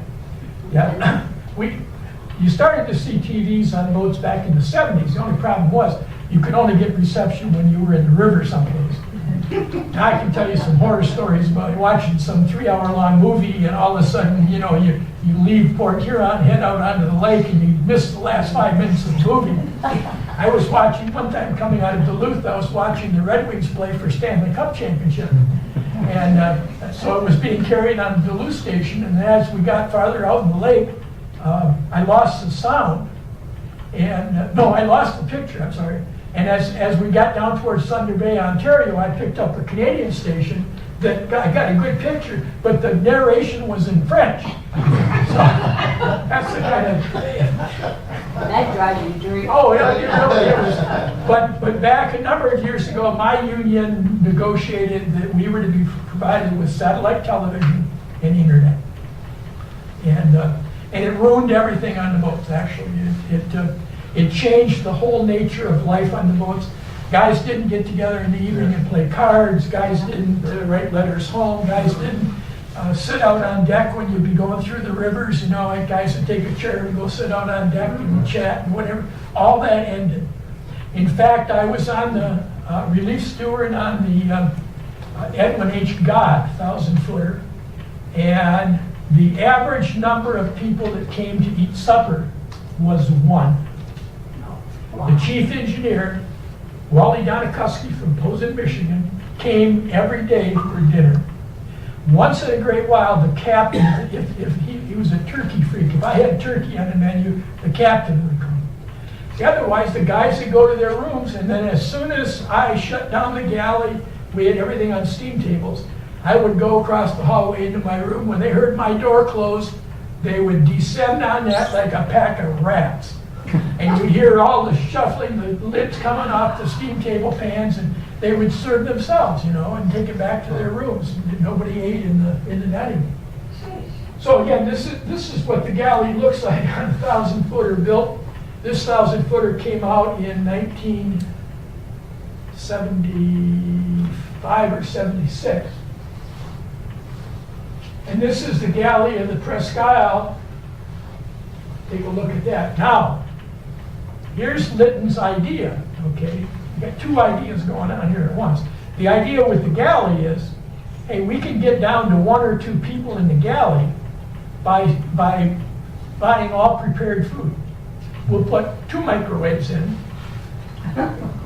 You started to see TVs on boats back in the 70s. The only problem was you could only get reception when you were in the river someplace. Now I can tell you some horror stories about watching some 3-hour-long movie, and all of a sudden, you leave Port Huron, head out onto the lake, and you miss the last 5 minutes of the movie. I was watching, one time coming out of Duluth, I was watching the Red Wings play for Stanley Cup Championship. And so it was being carried on the Duluth station, and as we got farther out in the lake, I lost the sound. And no, I lost the picture, I'm sorry. And as we got down towards Thunder Bay, Ontario, I picked up a Canadian station that I got a good picture, but the narration was in French. So that's the kind of... That drives you dirty. Oh, it really is. But back a number of years ago, my union negotiated that we were to be provided with satellite television and internet. And it ruined everything on the boats, actually. It changed the whole nature of life on the boats. Guys didn't get together in the evening and play cards. Guys didn't write letters home. Guys didn't sit out on deck when you'd be going through the rivers. You know, like guys would take a chair and go sit out on deck and chat and whatever. All that ended. In fact, I was on the relief steward on the Edwin H. Gott 1,000-footer, and the average number of people that came to eat supper was 1. The chief engineer, Wally Donikoski from Posen, Michigan, came every day for dinner. Once in a great while, the captain, if he was a turkey freak, if I had turkey on the menu, the captain would come. Otherwise, the guys would go to their rooms, and then as soon as I shut down the galley, we had everything on steam tables, I would go across the hallway into my room. When they heard my door close, they would descend on that like a pack of rats. And you'd hear all the shuffling, the lids coming off the steam table pans, and they would serve themselves, you know, and take it back to their rooms. Nobody ate in the dining room. So again, this is what the galley looks like on a 1,000-footer built. This 1,000-footer came out in 1975 or 76. And this is the galley of the Presque Isle. Take a look at that. Now, here's Litton's idea, okay? You got 2 ideas going on here at once. The idea with the galley is, hey, we can get down to 1 or 2 people in the galley by buying all prepared food. We'll put 2 microwaves in,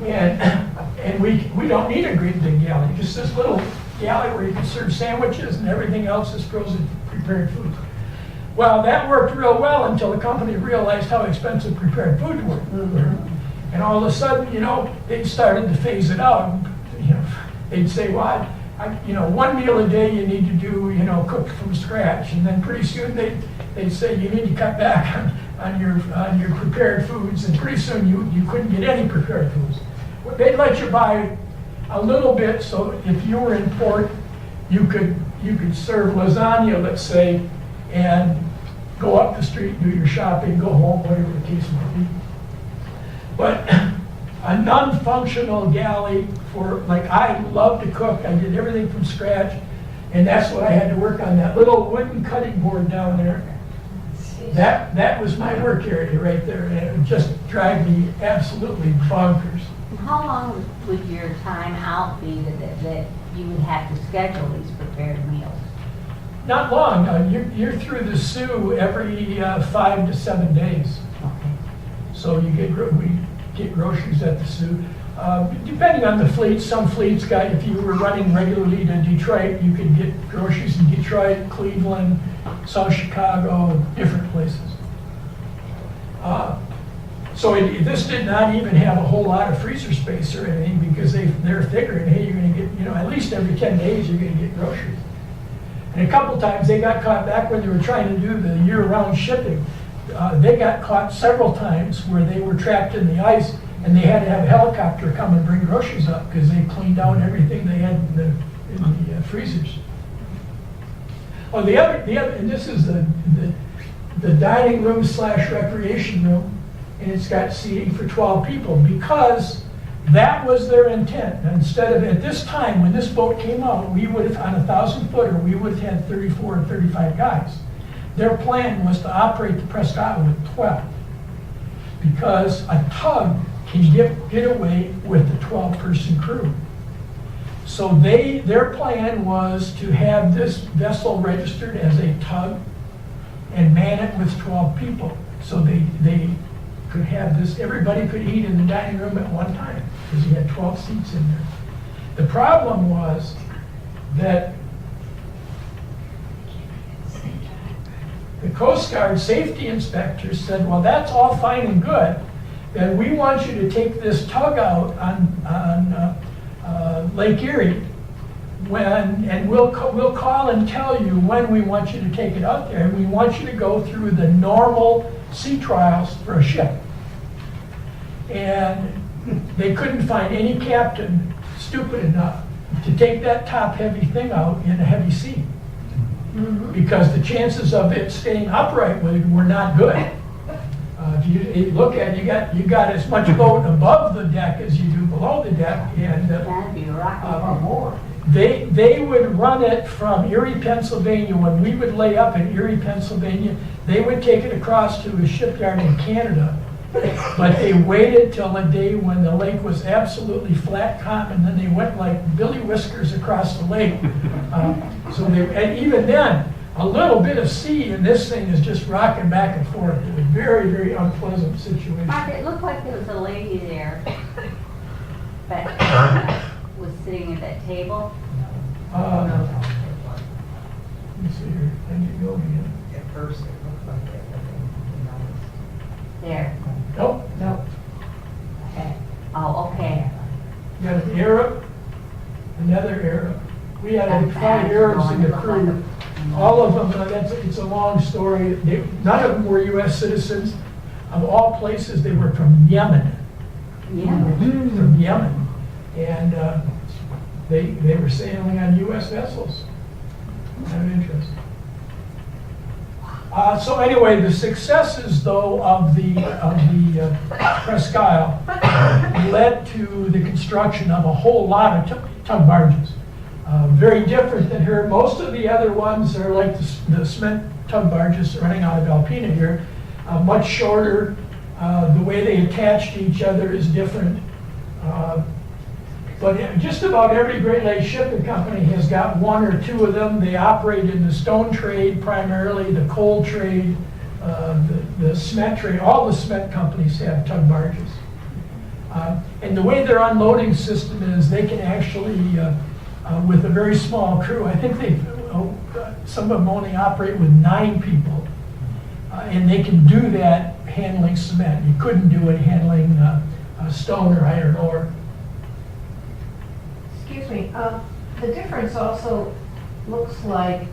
and we don't need a great big galley, just this little galley where you can serve sandwiches and everything else is frozen prepared foods. Well, that worked real well until the company realized how expensive prepared food were. And all of a sudden, you know, they started to phase it out. You know, they'd say, well, you know, 1 meal a day you need to do, you know, cooked from scratch. And then pretty soon they'd say you need to cut back on your prepared foods. And pretty soon you couldn't get any prepared foods. Well, they'd let you buy a little bit, so if you were in port, you could serve lasagna, let's say, and go up the street, do your shopping, go home, whatever the case might be. But a non-functional galley for, like, I love to cook, I did everything from scratch, and that's what I had to work on, that little wooden cutting board down there. That was my work area right there, and it would just drive me absolutely bonkers. How long would your time out be that you would have to schedule these prepared meals? Not long. You're through the Sioux every 5 to 7 days. Okay. So we get groceries at the Sioux. Depending on the fleet, some fleets got, if you were running regularly to Detroit, you could get groceries in Detroit, Cleveland, South Chicago, different places. So this did not even have a whole lot of freezer space or anything, because they're figuring, hey, you're going to get, you know, at least every 10 days you're going to get groceries. And a couple times they got caught back when they were trying to do the year-round shipping. They got caught several times where they were trapped in the ice, and they had to have a helicopter come and bring groceries up because they cleaned out everything they had in the freezers. Oh, the other, and this is the dining room / recreation room, and it's got seating for 12 people, because that was their intent. Instead of, at this time, when this boat came out, we would have, on a 1,000-footer, we would have had 34 or 35 guys. Their plan was to operate the Presque Isle with 12, because a tug can get away with a 12-person crew. So their plan was to have this vessel registered as a tug and man it with 12 people. So they could have this, everybody could eat in the dining room at one time, because you had 12 seats in there. The problem was that the Coast Guard safety inspectors said, well, that's all fine and good, and we want you to take this tug out on Lake Erie, and we'll call and tell you when we want you to take it out there, and we want you to go through the normal sea trials for a ship. And they couldn't find any captain stupid enough to take that top-heavy thing out in a heavy sea, because the chances of it staying upright were not good. you look at, you got as much boat above the deck as you do below the deck, and That'd be rocking for more. they would run it from Erie, Pennsylvania. When we would lay up in Erie, Pennsylvania, they would take it across to a shipyard in Canada. But they waited till a day when the lake was absolutely flat calm, and then they went like Billy Whiskers across the lake. And even then, a little bit of sea, and this thing is just rocking back and forth. It was a very, very unpleasant situation. Mark, it looked like there was a lady there that was sitting at that table. Let me see here. Let me go again. At first, it looked like that, but then we noticed. There. Nope. Nope. Okay. Oh, okay. You got an Arab, another Arab. We had like 5 Arabs in the crew. All of them, it's a long story. None of them were U.S. citizens. Of all places, they were from Yemen. Yeah. From Yemen. And they were sailing on U.S. vessels. Kind of interesting. So anyway, the successes, though, of the Presque Isle led to the construction of a whole lot of tug barges. Very different than here. Most of the other ones are like the cement tug barges running out of Alpena here, much shorter. The way they attach to each other is different. But just about every Great Lakes shipping company has got 1 or 2 of them. They operate in the stone trade primarily, the coal trade, the cement trade. All the cement companies have tug barges. And the way their unloading system is, they can actually, with a very small crew, I think some of them only operate with 9 people. And they can do that handling cement. You couldn't do it handling stone or iron ore. Excuse me, the difference also looks like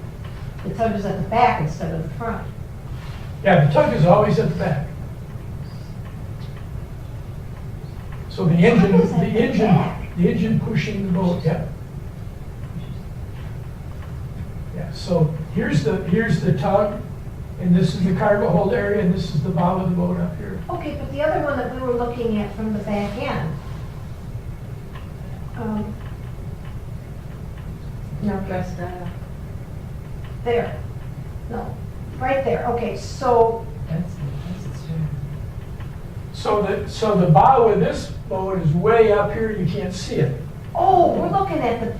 the tug is at the back instead of the front. Yeah, the tug is always at the back. So the engine pushing the boat, yeah. Yeah, so here's the tug, and this is the cargo hold area, and this is the bow of the boat up here. Okay, but the other one that we were looking at from the back end. No, Presque Isle. there. No, right there. Okay, so So the bow of this boat is way up here, you can't see it. we're looking at the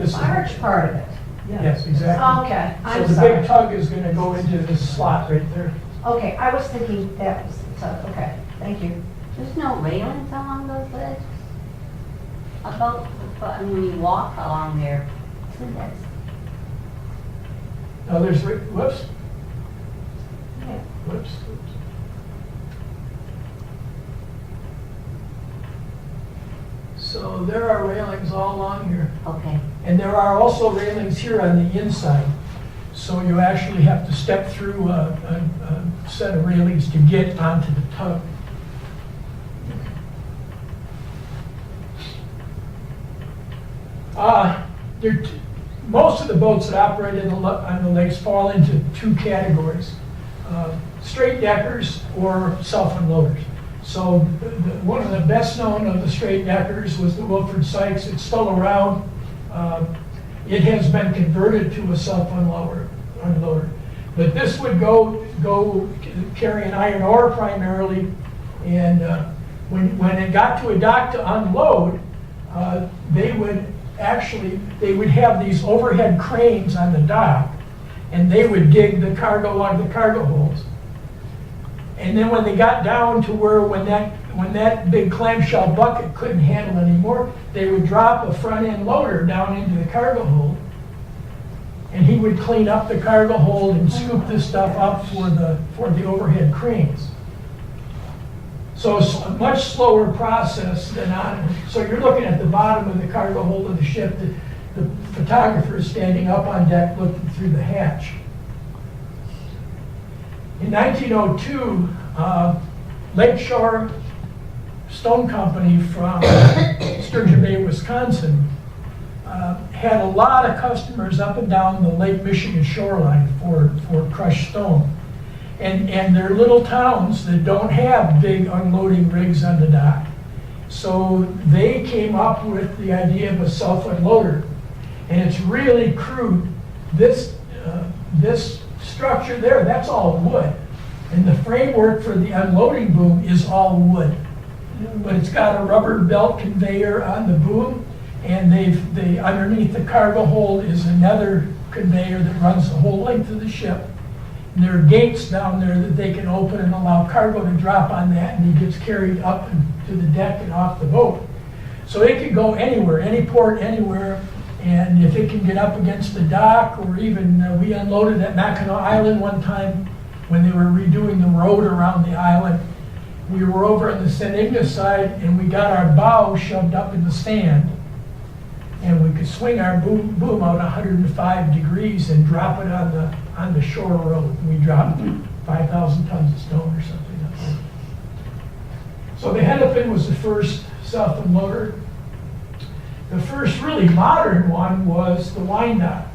This is- barge part of it. Yes, exactly. Okay, So I'm the sorry. big tug is gonna go into this slot right there. Okay, I was thinking that was the tug. Okay, thank you. There's no railings along those legs? When you walk along there, isn't that? Now there's, whoops, Yeah. whoops. So there are railings all along here. Okay. And there are also railings here on the inside. So you actually have to step through a set of railings to get onto the tug. Most of the boats that operate on the lakes fall into 2 categories. Straight deckers or self-unloaders. So one of the best known of the straight deckers was the Wilfred Sykes. It's still around. It has been converted to a self-unloader. But this would go carry an iron ore primarily, and when it got to a dock to unload, they would have these overhead cranes on the dock, and they would dig the cargo out of the cargo holds. And then when they got down to where when that big clamshell bucket couldn't handle anymore, they would drop a front end loader down into the cargo hold, and he would clean up the cargo hold and scoop this stuff up for the overhead cranes. So it's a much slower process than on. So you're looking at the bottom of the cargo hold of the ship. The photographer is standing up on deck looking through the hatch. In 1902, Lakeshore Stone Company from Sturgeon Bay, Wisconsin, had a lot of customers up and down the Lake Michigan shoreline for crushed stone. And they're little towns that don't have big unloading rigs on the dock. So they came up with the idea of a self-unloader. And it's really crude. This structure there, that's all wood. And the framework for the unloading boom is all wood. But it's got a rubber belt conveyor on the boom, and they underneath the cargo hold is another conveyor that runs the whole length of the ship. And there are gates down there that they can open and allow cargo to drop on that, and it gets carried up to the deck and off the boat. So it can go anywhere, any port, anywhere. And if it can get up against the dock, or even we unloaded at Mackinac Island one time when they were redoing the road around the island. We were over on the St. Ignace side, and we got our bow shoved up in the stand, and we could swing our boom out 105 degrees and drop it on the shore road. We dropped 5,000 tons of stone or something like that. So the Hennepin was the first self-unloader. The first really modern one was the Wyandotte,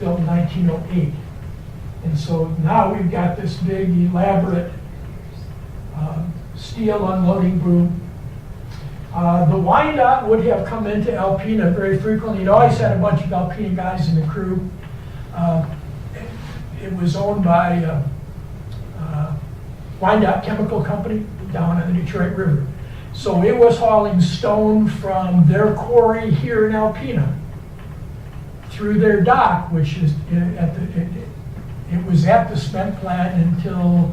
built in 1908. And so now we've got this big, elaborate steel unloading boom. The Wyandotte would have come into Alpena very frequently. It always had a bunch of Alpena guys in the crew. It was owned by Wyandotte Chemical Company down on the Detroit River. So it was hauling stone from their quarry here in Alpena through their dock, which is it was at the cement plant until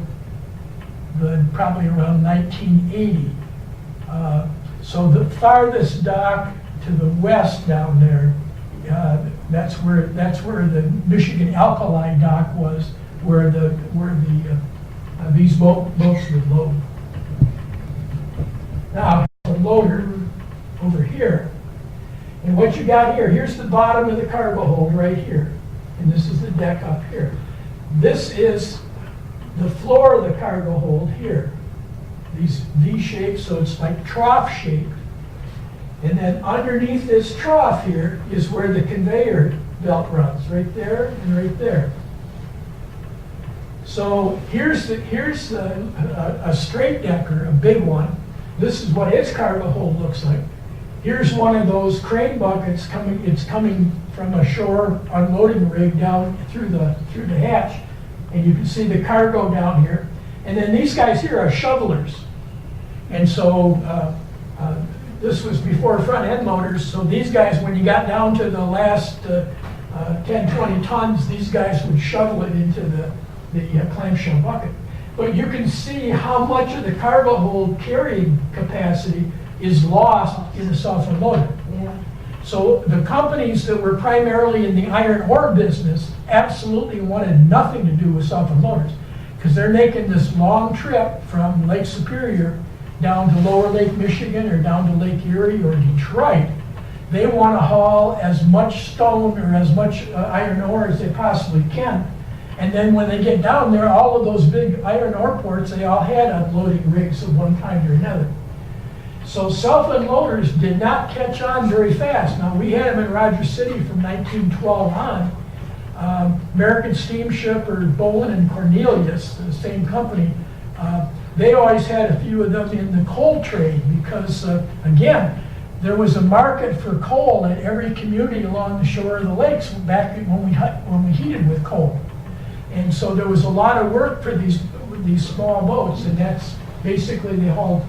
probably around 1980. So the farthest dock to the west down there, that's where the Michigan Alkali dock was, where these boats would load. Now, the loader over here, and what you got here, here's the bottom of the cargo hold right here, and this is the deck up here. This is the floor of the cargo hold here. These V-shaped, so it's like trough shaped. And then underneath this trough here is where the conveyor belt runs, right there and right there. So here's a straight decker, a big one. This is what its cargo hold looks like. Here's one of those crane buckets coming. It's coming from a shore unloading rig down through the hatch, and you can see the cargo down here. And then these guys here are shovelers, and so this was before front end loaders. So these guys, when you got down to the last 10, 20 tons, these guys would shovel it into the clamshell bucket. But you can see how much of the cargo hold carrying capacity is lost in the self-unloader. Yeah. So the companies that were primarily in the iron ore business absolutely wanted nothing to do with self-unloaders, because they're making this long trip from Lake Superior down to Lower Lake Michigan or down to Lake Erie or Detroit. They want to haul as much stone or as much iron ore as they possibly can. And then when they get down there, all of those big iron ore ports, they all had unloading rigs of one kind or another. So self-unloaders did not catch on very fast. Now, we had them in Rogers City from 1912 on. American Steamship or Bolin and Cornelius, the same company, they always had a few of them in the coal trade because, again, there was a market for coal at every community along the shore of the lakes back when we heated with coal. And so there was a lot of work for these small boats, and that's basically they hauled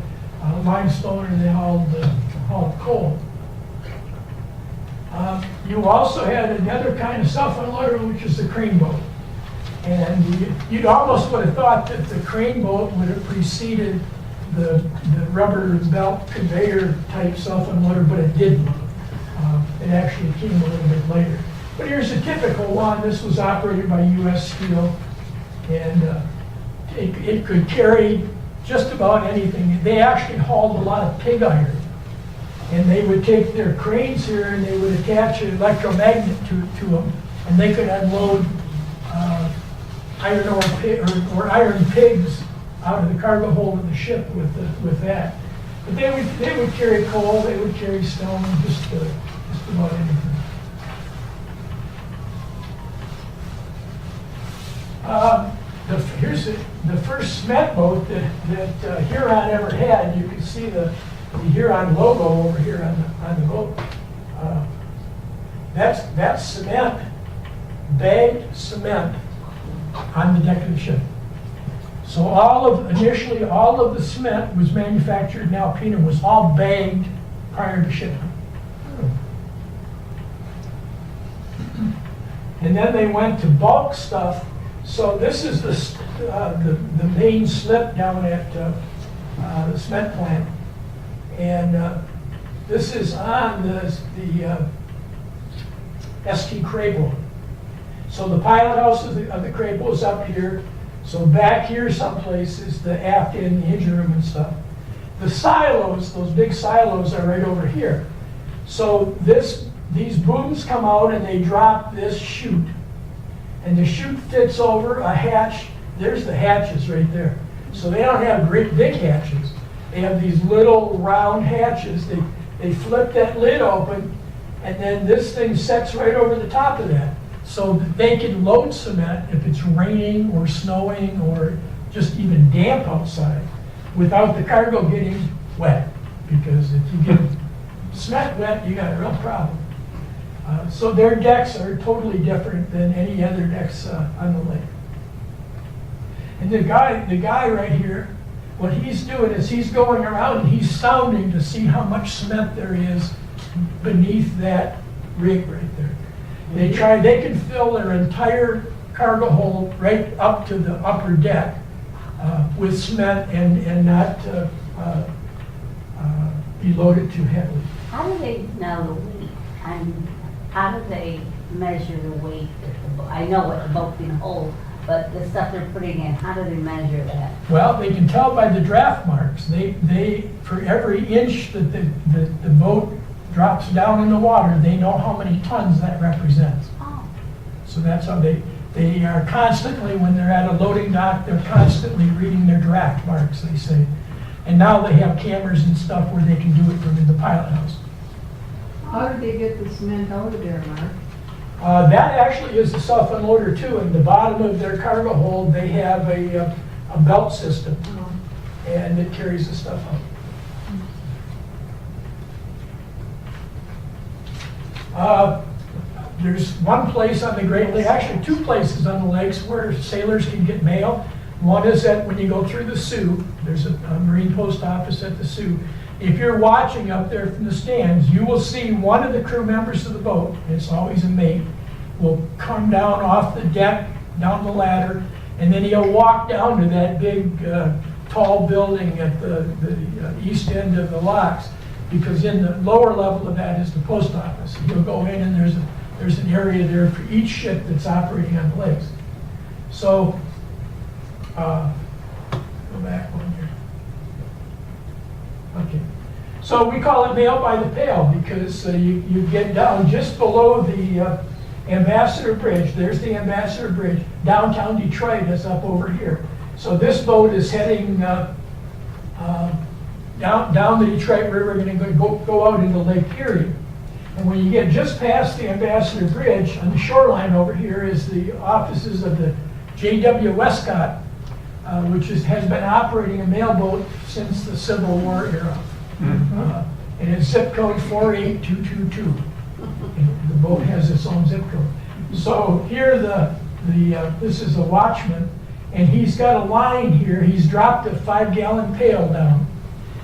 limestone and they hauled coal. You also had another kind of self-unloader, which is the crane boat. And you'd almost would have thought that the crane boat would have preceded the rubber belt conveyor type self-unloader, but it didn't. It actually came a little bit later. But here's a typical one. This was operated by U.S. Steel, and it could carry just about anything. They actually hauled a lot of pig iron, and they would take their cranes here and they would attach an electromagnet to them, and they could unload iron ore or iron pigs out of the cargo hold of the ship with that. But they would carry coal, they would carry stone, just about anything. the first cement boat that Huron ever had. You can see the Huron logo over here on the boat. That's cement, bagged cement on the deck of the ship. So initially all of the cement was manufactured in Alpena, was all bagged prior to shipping. And then they went to bulk stuff. So this is the main slip down at the cement plant. And this is on the ST Creamboy. So the pilot house of the Creamboy is up here. So back here someplace is the aft end, the engine room and stuff. The silos, those big silos are right over here. So these booms come out and they drop this chute. And the chute fits over a hatch. There's the hatches right there. So they don't have great big hatches. They have these little round hatches. They flip that lid open, and then this thing sets right over the top of that. So that they can load cement if it's raining or snowing or just even damp outside without the cargo getting wet. Because if you get cement wet, you got a real problem. So their decks are totally different than any other decks on the lake. And the guy right here, what he's doing is he's going around and he's sounding to see how much cement there is beneath that rig right there. They can fill their entire cargo hold right up to the upper deck with cement and not be loaded too heavily. How do they know the weight? How do they measure the weight that the boat? I know what the boat can hold, but the stuff they're putting in, how do they measure that? Well, they can tell by the draft marks. They for every inch that the boat drops down in the water, they know how many tons that represents. Oh, So that's how they are constantly, when they're at a loading dock, they're constantly reading their draft marks, they say. And now they have cameras and stuff where they can do it from in the pilot house. How did they get the cement out of there, Mark? That actually is a self-unloader too. In the bottom of their cargo hold, they have a belt system, and it carries the stuff out. There's one place on the Great Lake, actually two places on the lakes where sailors can get mail. One is that when you go through the Sioux, there's a Marine Post Office at the Sioux. If you're watching up there from the stands, you will see one of the crew members of the boat, it's always a mate, will come down off the deck, down the ladder, and then he'll walk down to that big, tall building at the east end of the locks, because in the lower level of that is the post office. He'll go in and there's an area there for each ship that's operating on the lakes. So, go back one here. Okay, so we call it mail by the pail because you get down just below the Ambassador Bridge. There's the Ambassador Bridge. Downtown Detroit is up over here. So this boat is heading down the Detroit River, going to go out into Lake Erie. And when you get just past the Ambassador Bridge, on the shoreline over here is the offices of the J.W. Westcott, which has been operating a mailboat since the Civil War era. And it's zip code 48222. And the boat has its own zip code. So here this is a watchman, and he's got a line here. He's dropped a 5-gallon pail down,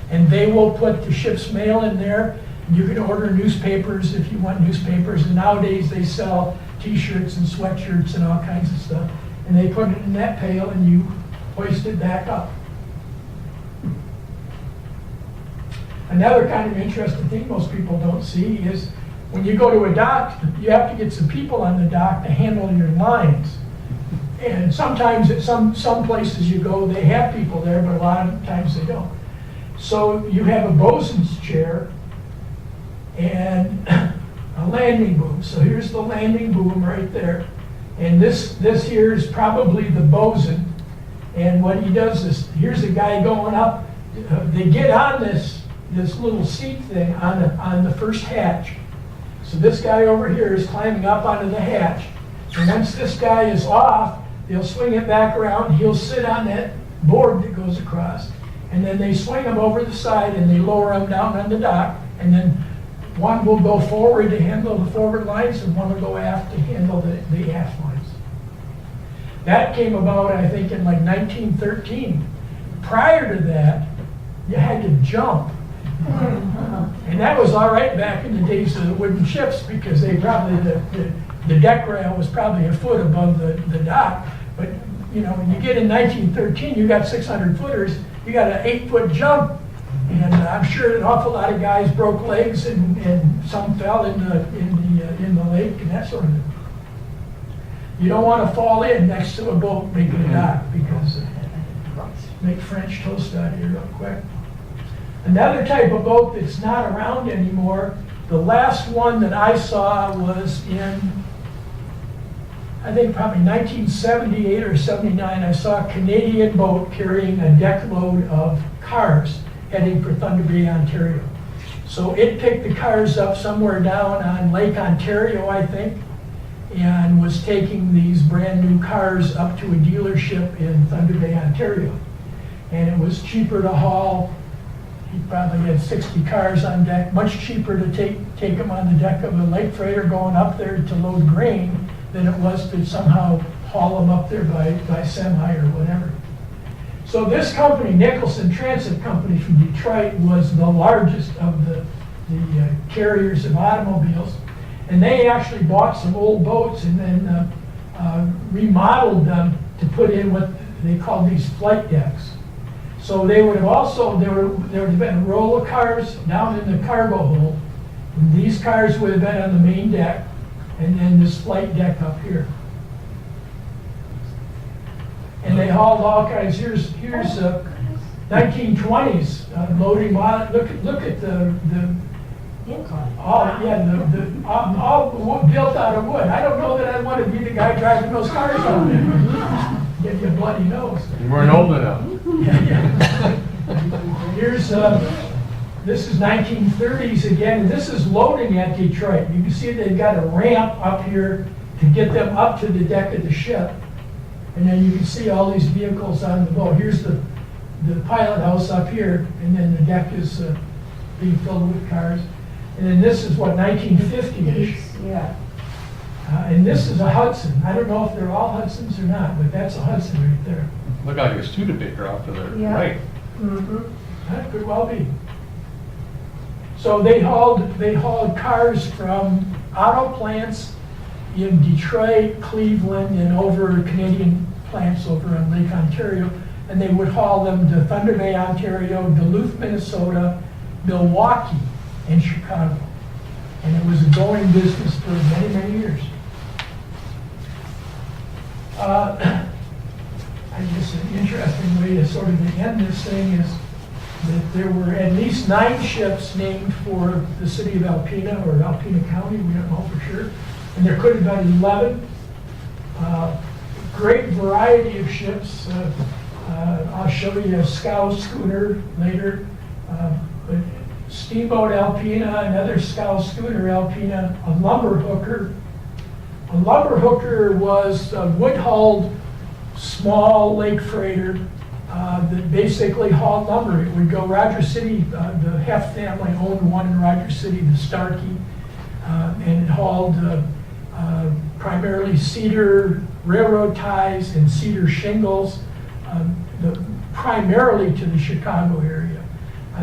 and they will put the ship's mail in there. You can order newspapers if you want newspapers, and nowadays they sell t-shirts and sweatshirts and all kinds of stuff. And they put it in that pail and you hoist it back up. Another kind of interesting thing most people don't see is when you go to a dock, you have to get some people on the dock to handle your lines. And sometimes at some places you go, they have people there, but a lot of times they don't. So you have a bosun's chair and a landing boom. So here's the landing boom right there. And this here is probably the bosun. And what he does is, here's a guy going up. They get on this little seat thing on the first hatch. So this guy over here is climbing up onto the hatch. And once this guy is off, they'll swing it back around, he'll sit on that board that goes across, and then they swing them over the side and they lower them down on the dock, and then one will go forward to handle the forward lines and one will go aft to handle the aft lines. That came about, I think, in like 1913. Prior to that, you had to jump. And that was all right back in the days of the wooden ships, because they probably, the deck rail was probably a foot above the dock. But, you know, when you get in 1913, you got 600 footers, you got an 8-foot jump. And I'm sure an awful lot of guys broke legs and some fell in the lake and that sort of thing. You don't want to fall in next to a boat making a dock, because make French toast out here real quick. Another type of boat that's not around anymore, the last one that I saw was in, I think probably 1978 or 79. I saw a Canadian boat carrying a deck load of cars heading for Thunder Bay, Ontario. So it picked the cars up somewhere down on Lake Ontario, I think, and was taking these brand new cars up to a dealership in Thunder Bay, Ontario. And it was cheaper to haul. He probably had 60 cars on deck, much cheaper to take them on the deck of a lake freighter going up there to load grain than it was to somehow haul them up there by semi or whatever. So this company, Nicholson Transit Company from Detroit, was the largest of the carriers of automobiles. And they actually bought some old boats and then remodeled them to put in what they called these flight decks. So they would have also, there would have been a row of cars down in the cargo hold. And these cars would have been on the main deck, and then this flight deck up here. And they hauled all kinds. Here's 1920s loading. Look at the Incline. all built out of wood. I don't know that I want to be the guy driving those cars out there. Get you a bloody nose. You weren't old enough. Here's this is 1930s again. This is loading at Detroit. You can see they've got a ramp up here to get them up to the deck of the ship. And then you can see all these vehicles on the boat. Here's the pilot house up here, and then the deck is being filled with cars. And then this is what, 1950-ish. Yeah. And this is a Hudson. I don't know if they're all Hudsons or not, but that's a Hudson right there. Look like a Studebaker off to the Yeah. right. Mm-hmm. That could well be. So they hauled cars from auto plants in Detroit, Cleveland, and over Canadian plants over on Lake Ontario, and they would haul them to Thunder Bay, Ontario, Duluth, Minnesota, Milwaukee, and Chicago. And it was a going business for many, many years. I guess an interesting way to sort of end this thing is that there were at least 9 ships named for the city of Alpena or Alpena County, we don't know for sure. And there could have been 11. Great variety of ships. I'll show you a scow schooner later. But steamboat Alpena, another scow schooner Alpena, a lumber hooker. A lumber hooker was a wood-hauled small lake freighter that basically hauled lumber. It would go Roger City, the Heft family owned one in Roger City, the Starkey, and it hauled primarily cedar railroad ties and cedar shingles, primarily to the Chicago area.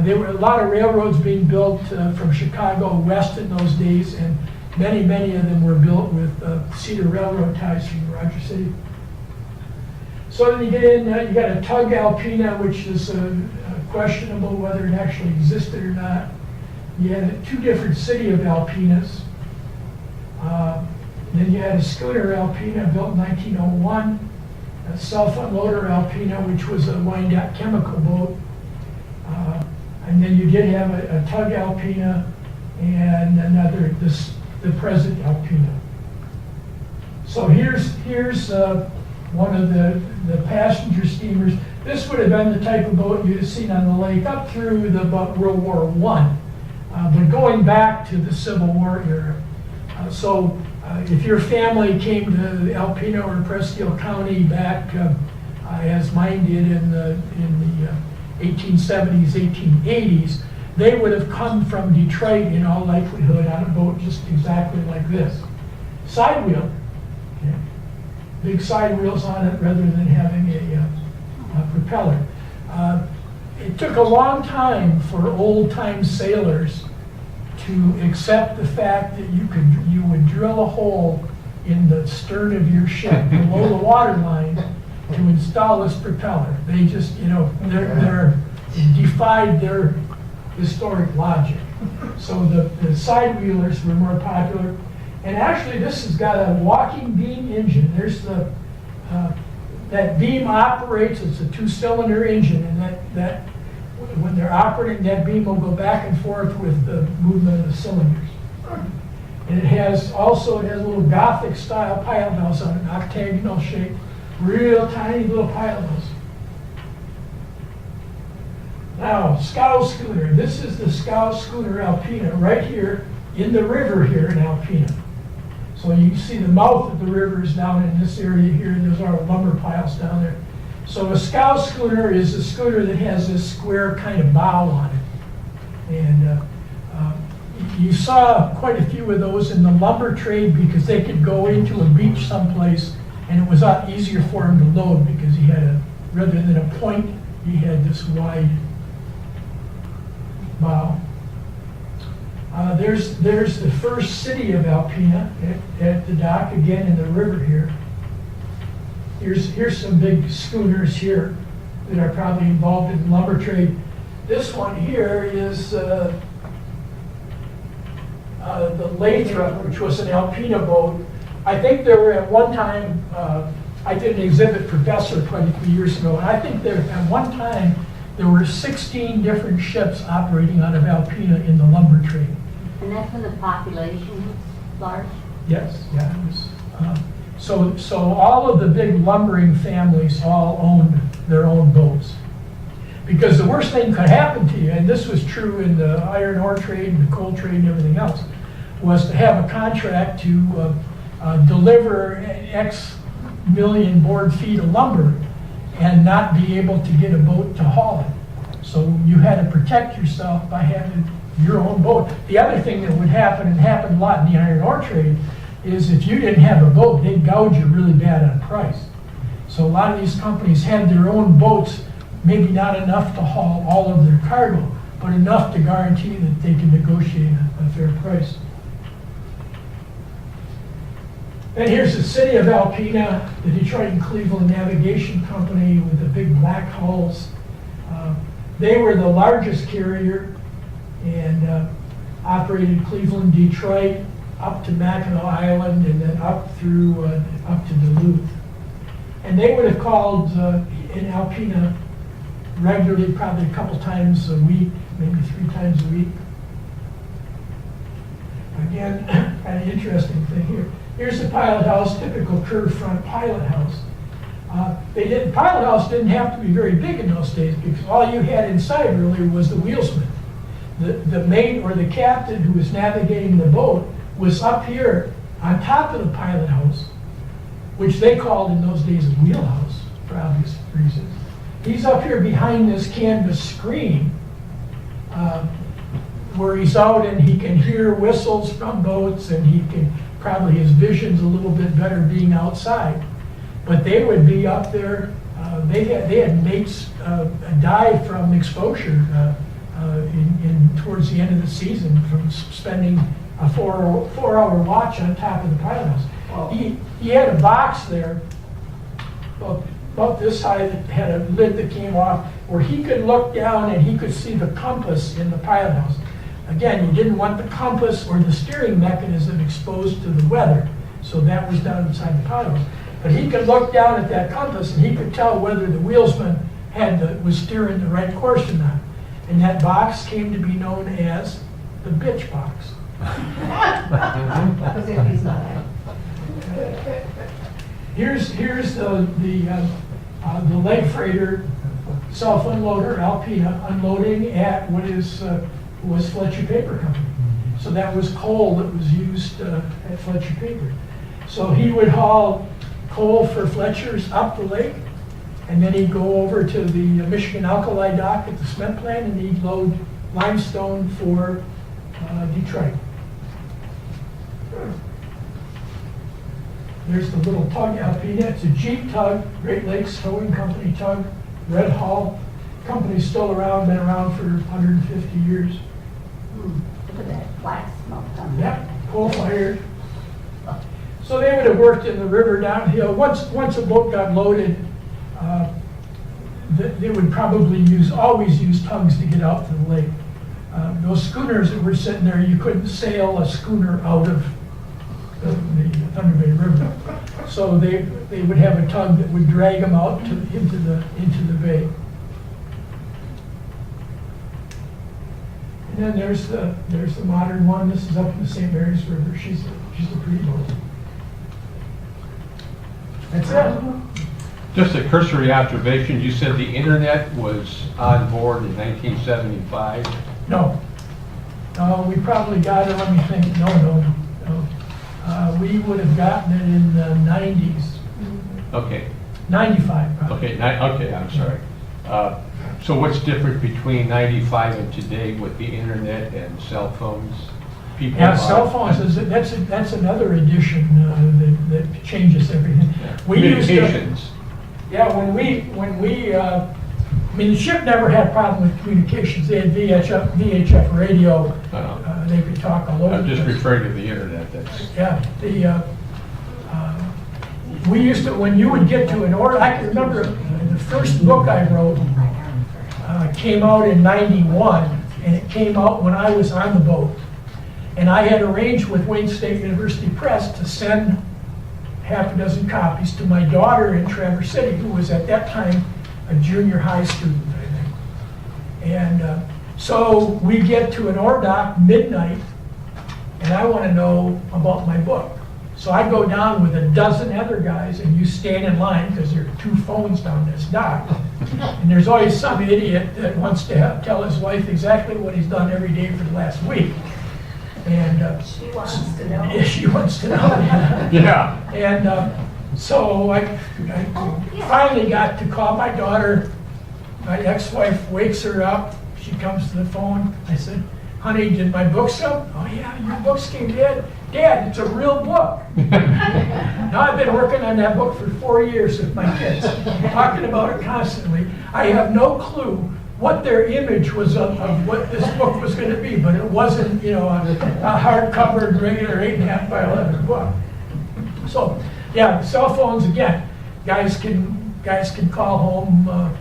There were a lot of railroads being built from Chicago west in those days, and many of them were built with cedar railroad ties from Roger City. So then you get in, you got a tug Alpena, which is questionable whether it actually existed or not. You had 2 different city of Alpenas. Then you had a schooner Alpena built in 1901, a self-unloader Alpena, which was a Wyandotte chemical boat. And then you did have a tug Alpena and another, the present Alpena. So here's one of the passenger steamers. This would have been the type of boat you'd have seen on the lake up through about World War I, but going back to the Civil War era. So If your family came to Alpena or Presque Isle County back, as mine did in the 1870s, 1880s, they would have come from Detroit in all likelihood on a boat just exactly like this. Side wheel, okay? Big side wheels on it rather than having a propeller. It took a long time for old-time sailors to accept the fact that you would drill a hole in the stern of your ship below the waterline to install this propeller. They just, they're defied their historic logic. So the side wheelers were more popular. And actually, this has got a walking beam engine. There's that beam operates, it's a 2-cylinder engine, and that when they're operating, that beam will go back and forth with the movement of the cylinders. And it has a little Gothic style pilot house on an octagonal shape, real tiny little pilot house. Now, scow schooner. This is the scow schooner Alpena right here in the river here in Alpena. So you see the mouth of the river is down in this area here, and there's our lumber piles down there. So a scow schooner is a schooner that has this square kind of bow on it. And you saw quite a few of those in the lumber trade because they could go into a beach someplace and it was a lot easier for him to load because he had rather than a point, he had this wide bow. There's the first city of Alpena at the dock, again in the river here. Here's some big schooners here that are probably involved in the lumber trade. This one here is the Lathrop, which was an Alpena boat. I think there were at one time, I did an exhibit for Besser quite a few years ago, and I think there at one time there were 16 different ships operating out of Alpena in the lumber trade. And that's when the population was large? Yes, yeah, it was. So all of the big lumbering families all owned their own boats. Because the worst thing could happen to you, and this was true in the iron ore trade and the coal trade and everything else, was to have a contract to deliver X million board feet of lumber and not be able to get a boat to haul it. So you had to protect yourself by having your own boat. The other thing that would happen, and happened a lot in the iron ore trade, is if you didn't have a boat, they'd gouge you really bad on price. So a lot of these companies had their own boats, maybe not enough to haul all of their cargo, but enough to guarantee that they can negotiate a fair price. And here's the city of Alpena, the Detroit and Cleveland Navigation Company with the big black hulls. They were the largest carrier and operated Cleveland, Detroit, up to Mackinac Island, and then up through up to Duluth. And they would have called in Alpena regularly, probably a couple times a week, maybe 3 times a week. Again, kind of interesting thing here. Here's the pilot house, typical curved front pilot house. Pilot house didn't have to be very big in those days because all you had inside really was the wheelsman. The mate or the captain who was navigating the boat was up here on top of the pilot house, which they called in those days a wheelhouse for obvious reasons. He's up here behind this canvas screen where he's out and he can hear whistles from boats and he can probably his vision's a little bit better being outside. But they would be up there. They had mates die from exposure towards the end of the season from spending a 4-hour watch on top of the pilot house. Wow. He had a box there about this high that had a lid that came off where he could look down and he could see the compass in the pilot house. Again, you didn't want the compass or the steering mechanism exposed to the weather, so that was down inside the pilot house. But he could look down at that compass and he could tell whether the wheelsman was steering the right course or not. And that box came to be known as the bitch box. Because if he's not. Here's the leg freighter self-unloader Alpena unloading at what was Fletcher Paper Company. So that was coal that was used at Fletcher Paper. So he would haul coal for Fletcher's up the lake, and then he'd go over to the Michigan Alkali dock at the cement plant, and he'd load limestone for Detroit. There's the little tug, Alpena. It's a Jeep tug, Great Lakes Towing Company tug, red hull. Company's still around, been around for 150 years. Look at that black smoke coming. Yep, coal fired. So they would have worked in the river downhill. Once a boat got loaded, they would probably always use tugs to get out to the lake. Those schooners that were sitting there, you couldn't sail a schooner out of the Thunder Bay River. So they would have a tug that would drag them out into the bay. And then there's the modern one. This is up in the St. Mary's River. She's a pretty boat. That's it. Just a cursory observation, you said the internet was on board in 1975? No. We probably got it, let me think, no. We would have gotten it in the 90s, Okay, 95 probably. okay, I'm sorry. So what's different between 95 and today with the internet and cell phones? People Yeah, cell phones, that's another addition that changes everything. We used to, Communications. yeah, when we, I mean, the ship never had a problem with communications. They had VHF radio, they could talk all over. I'm just the place. referring to the internet, that's, Yeah, we used to, when you would get to an order, I can remember the first book I wrote came out in 91, and it came out when I was on the boat. And I had arranged with Wayne State University Press to send half a dozen copies to my daughter in Traverse City, who was at that time a junior high student, I think. And so we get to an ore dock midnight, and I want to know about my book. So I go down with a dozen other guys, and you stand in line because there are 2 phones down this dock. And there's always some idiot that wants to tell his wife exactly what he's done every day for the last week. And She wants to know. yeah, she wants to know. yeah. And so I finally got to call my daughter. My ex-wife wakes her up. She comes to the phone. I said, honey, did my book sell? Oh yeah, your books came in. Dad, it's a real book. Now I've been working on that book for 4 years with my kids, talking about it constantly. I have no clue what their image was of what this book was going to be, but it wasn't, a hardcover, regular 8.5 by 11 book. So, yeah, cell phones again. Guys can call home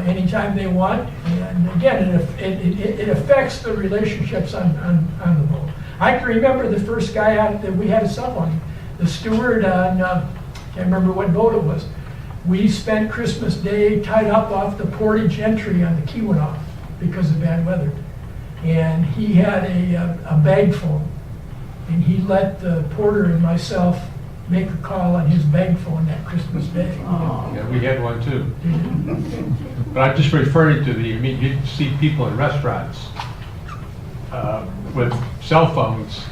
anytime they want, and again, it affects the relationships on the boat. I can remember the first guy out that we had a sub on, the Steward on, can't remember what boat it was. We spent Christmas Day tied up off the portage entry on the Keweenaw because of bad weather. And he had a bag phone, and he let the porter and myself make a call on his bag phone that Christmas Day. Yeah, we had one too. But I'm just referring to you see people in restaurants with cell phones.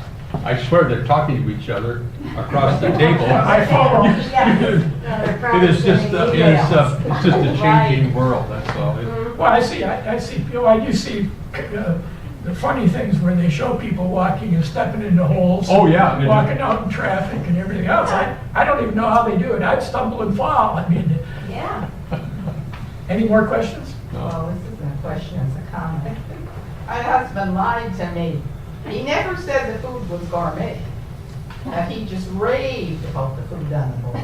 I swear they're talking to each other across the table. I follow. It is just, it's just a changing world, that's all. Well, I see, I do see the funny things where they show people walking and stepping into holes. Oh, yeah. Walking out in traffic and everything else. I don't even know how they do it. I'd stumble and fall. I mean, Yeah. any more questions? Well, this isn't a question, it's a comment. My husband lied to me. He never said the food was gourmet. He just raved about the food on the boat.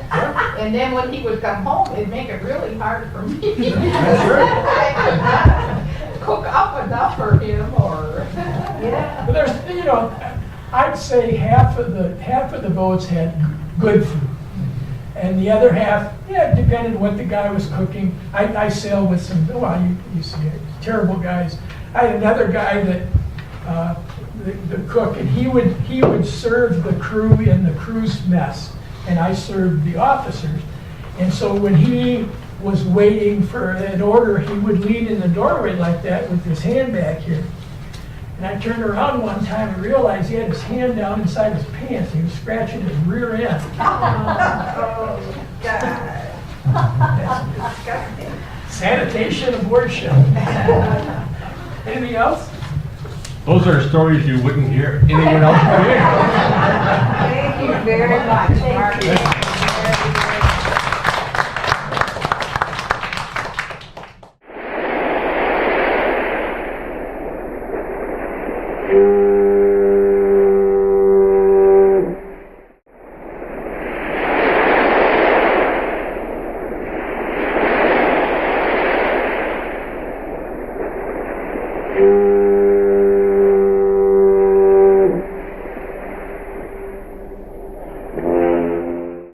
And then when he would come home, it'd make it really hard for me. Cook up enough for him, or Yeah. But there's, I'd say half of the boats had good food. And the other half, yeah, it depended what the guy was cooking. I sailed with some, you see it, terrible guys. I had another guy that, the cook, and he would serve the crew in the crew's mess, and I served the officers. And so when he was waiting for an order, he would lean in the doorway like that with his hand back here. And I turned around one time and realized he had his hand down inside his pants. He was scratching his rear end. Oh, God. That's disgusting. Sanitation aboard ship. Anything else? Those are stories you wouldn't hear anyone else hear. Thank you very much, Mark.